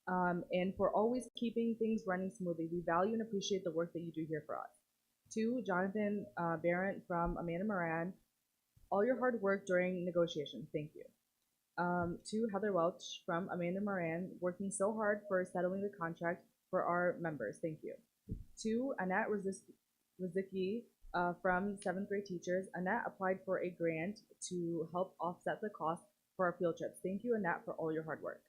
and for always keeping things running smoothly. We value and appreciate the work that you do here for us. 2, Jonathan Barrett from Amanda Moran. All your hard work during negotiations. Thank you. 2, Heather Welch from Amanda Moran, working so hard for settling the contract for our members. Thank you. 2, Annette Rizicki from 7th grade teachers. Annette applied for a grant to help offset the cost for our field trips. Thank you, Annette, for all your hard work.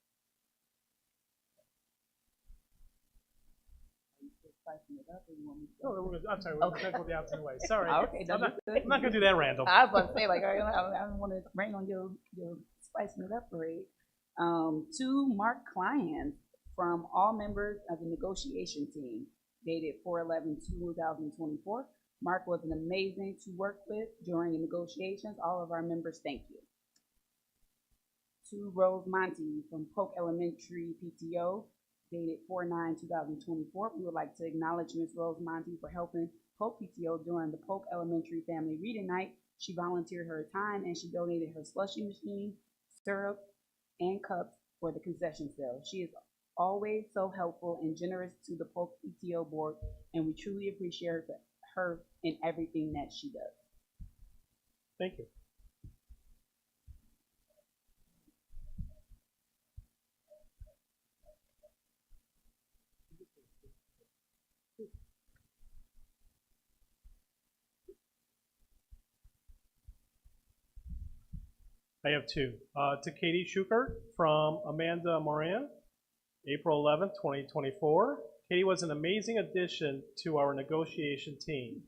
Oh, I'm sorry, we're gonna go the opposite way. Sorry. Okay, I'm not gonna do that, Randall. I was about to say, like, I don't want to rain on your spicing it up parade. 2, Mark Client from all members of the negotiation team, dated 4/11/2024. Mark was an amazing to work with during the negotiations. All of our members, thank you. 2, Rose Monty from Polk Elementary PTO, dated 4/9/2024. We would like to acknowledge Ms. Rose Monty for helping Polk PTO during the Polk Elementary Family Reading Night. She volunteered her time and she donated her slushie machine, syrup, and cups for the concession sale. She is always so helpful and generous to the Polk PTO board, and we truly appreciate her in everything that she does. Thank you. I have 2. To Katie Schuker from Amanda Moran, April 11th, 2024. Katie was an amazing addition to our negotiation team.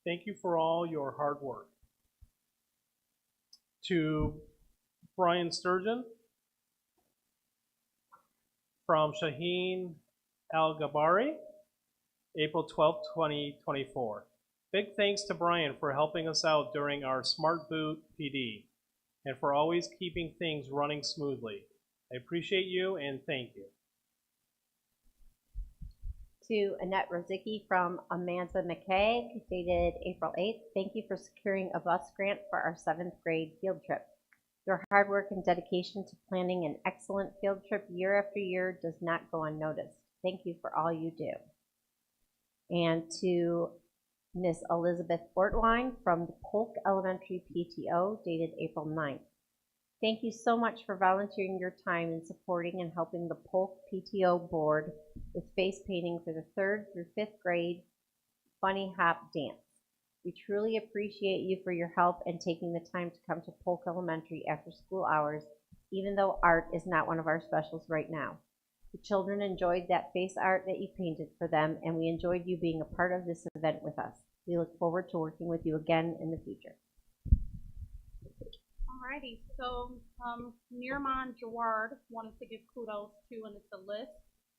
Thank you for all your hard work. To Brian Sturgeon from Shaheen Al-Gabari, April 12th, 2024. Big thanks to Brian for helping us out during our Smart Boot PD and for always keeping things running smoothly. I appreciate you and thank you. To Annette Rozicki from Amanda McKay, dated April 8th. Thank you for securing a bus grant for our 7th grade field trip. Your hard work and dedication to planning an excellent field trip year after year does not go unnoticed. Thank you for all you do. And to Miss Elizabeth Ortwine from the Polk Elementary PTO, dated April 9th. Thank you so much for volunteering your time in supporting and helping the Polk PTO board with face painting for the 3rd through 5th grade Bunny Hop dance. We truly appreciate you for your help and taking the time to come to Polk Elementary after school hours, even though art is not one of our specials right now. The children enjoyed that face art that you painted for them, and we enjoyed you being a part of this event with us. We look forward to working with you again in the future. Alrighty, so Nirman Jawad wanted to give kudos to, and it's a list,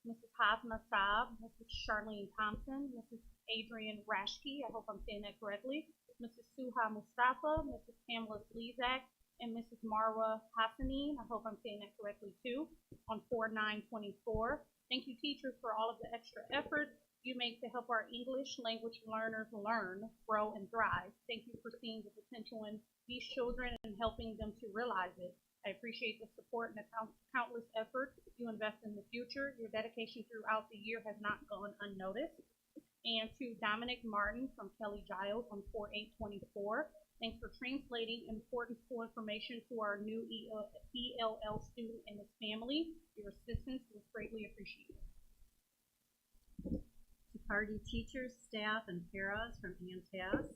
Mrs. Hasna Saab, Mrs. Charlene Thompson, Mrs. Adrian Rashke, I hope I'm saying that correctly, Mrs. Suha Mustafa, Mrs. Pamela Slezak, and Mrs. Marwa Hassanin, I hope I'm saying that correctly too, on 4/9/24. Thank you, teachers, for all of the extra effort you make to help our English language learners learn, grow, and thrive. Thank you for seeing the potential in these children and helping them to realize it. I appreciate the support and the countless effort you invest in the future. Your dedication throughout the year has not gone unnoticed. And to Dominic Martin from Kelly Giles on 4/8/24, thanks for translating important school information to our new ELL student and his family. Your assistance was greatly appreciated. To party teachers, staff, and paras from Ann Taz,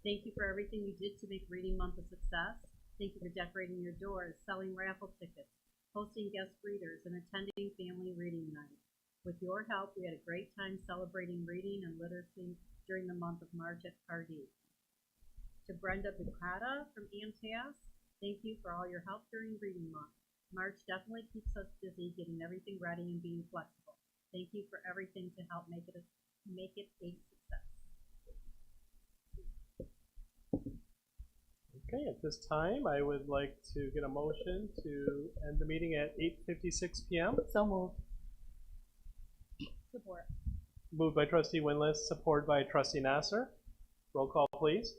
thank you for everything you did to make Reading Month a success. Thank you for decorating your doors, selling raffle tickets, hosting guest readers, and attending family reading night. With your help, we had a great time celebrating reading and literacy during the month of March at Pardee. To Brenda Bucata from AMTAS, thank you for all your help during reading month. March definitely keeps us busy getting everything ready and being flexible. Thank you for everything to help make it a success. Okay, at this time, I would like to get a motion to end the meeting at 8:56 p.m. So moved. Support. Moved by trustee Winless, supported by trustee Nasser. Roll call, please.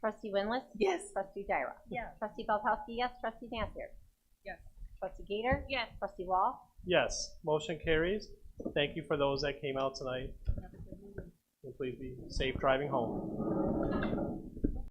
Trustee Winless? Yes. Trustee Gyra? Yes. Trustee Belkowski, yes. Trustee Nasser? Yes. Trustee Gator? Yes. Trustee Wall? Yes, motion carries. Thank you for those that came out tonight. And please be safe driving home.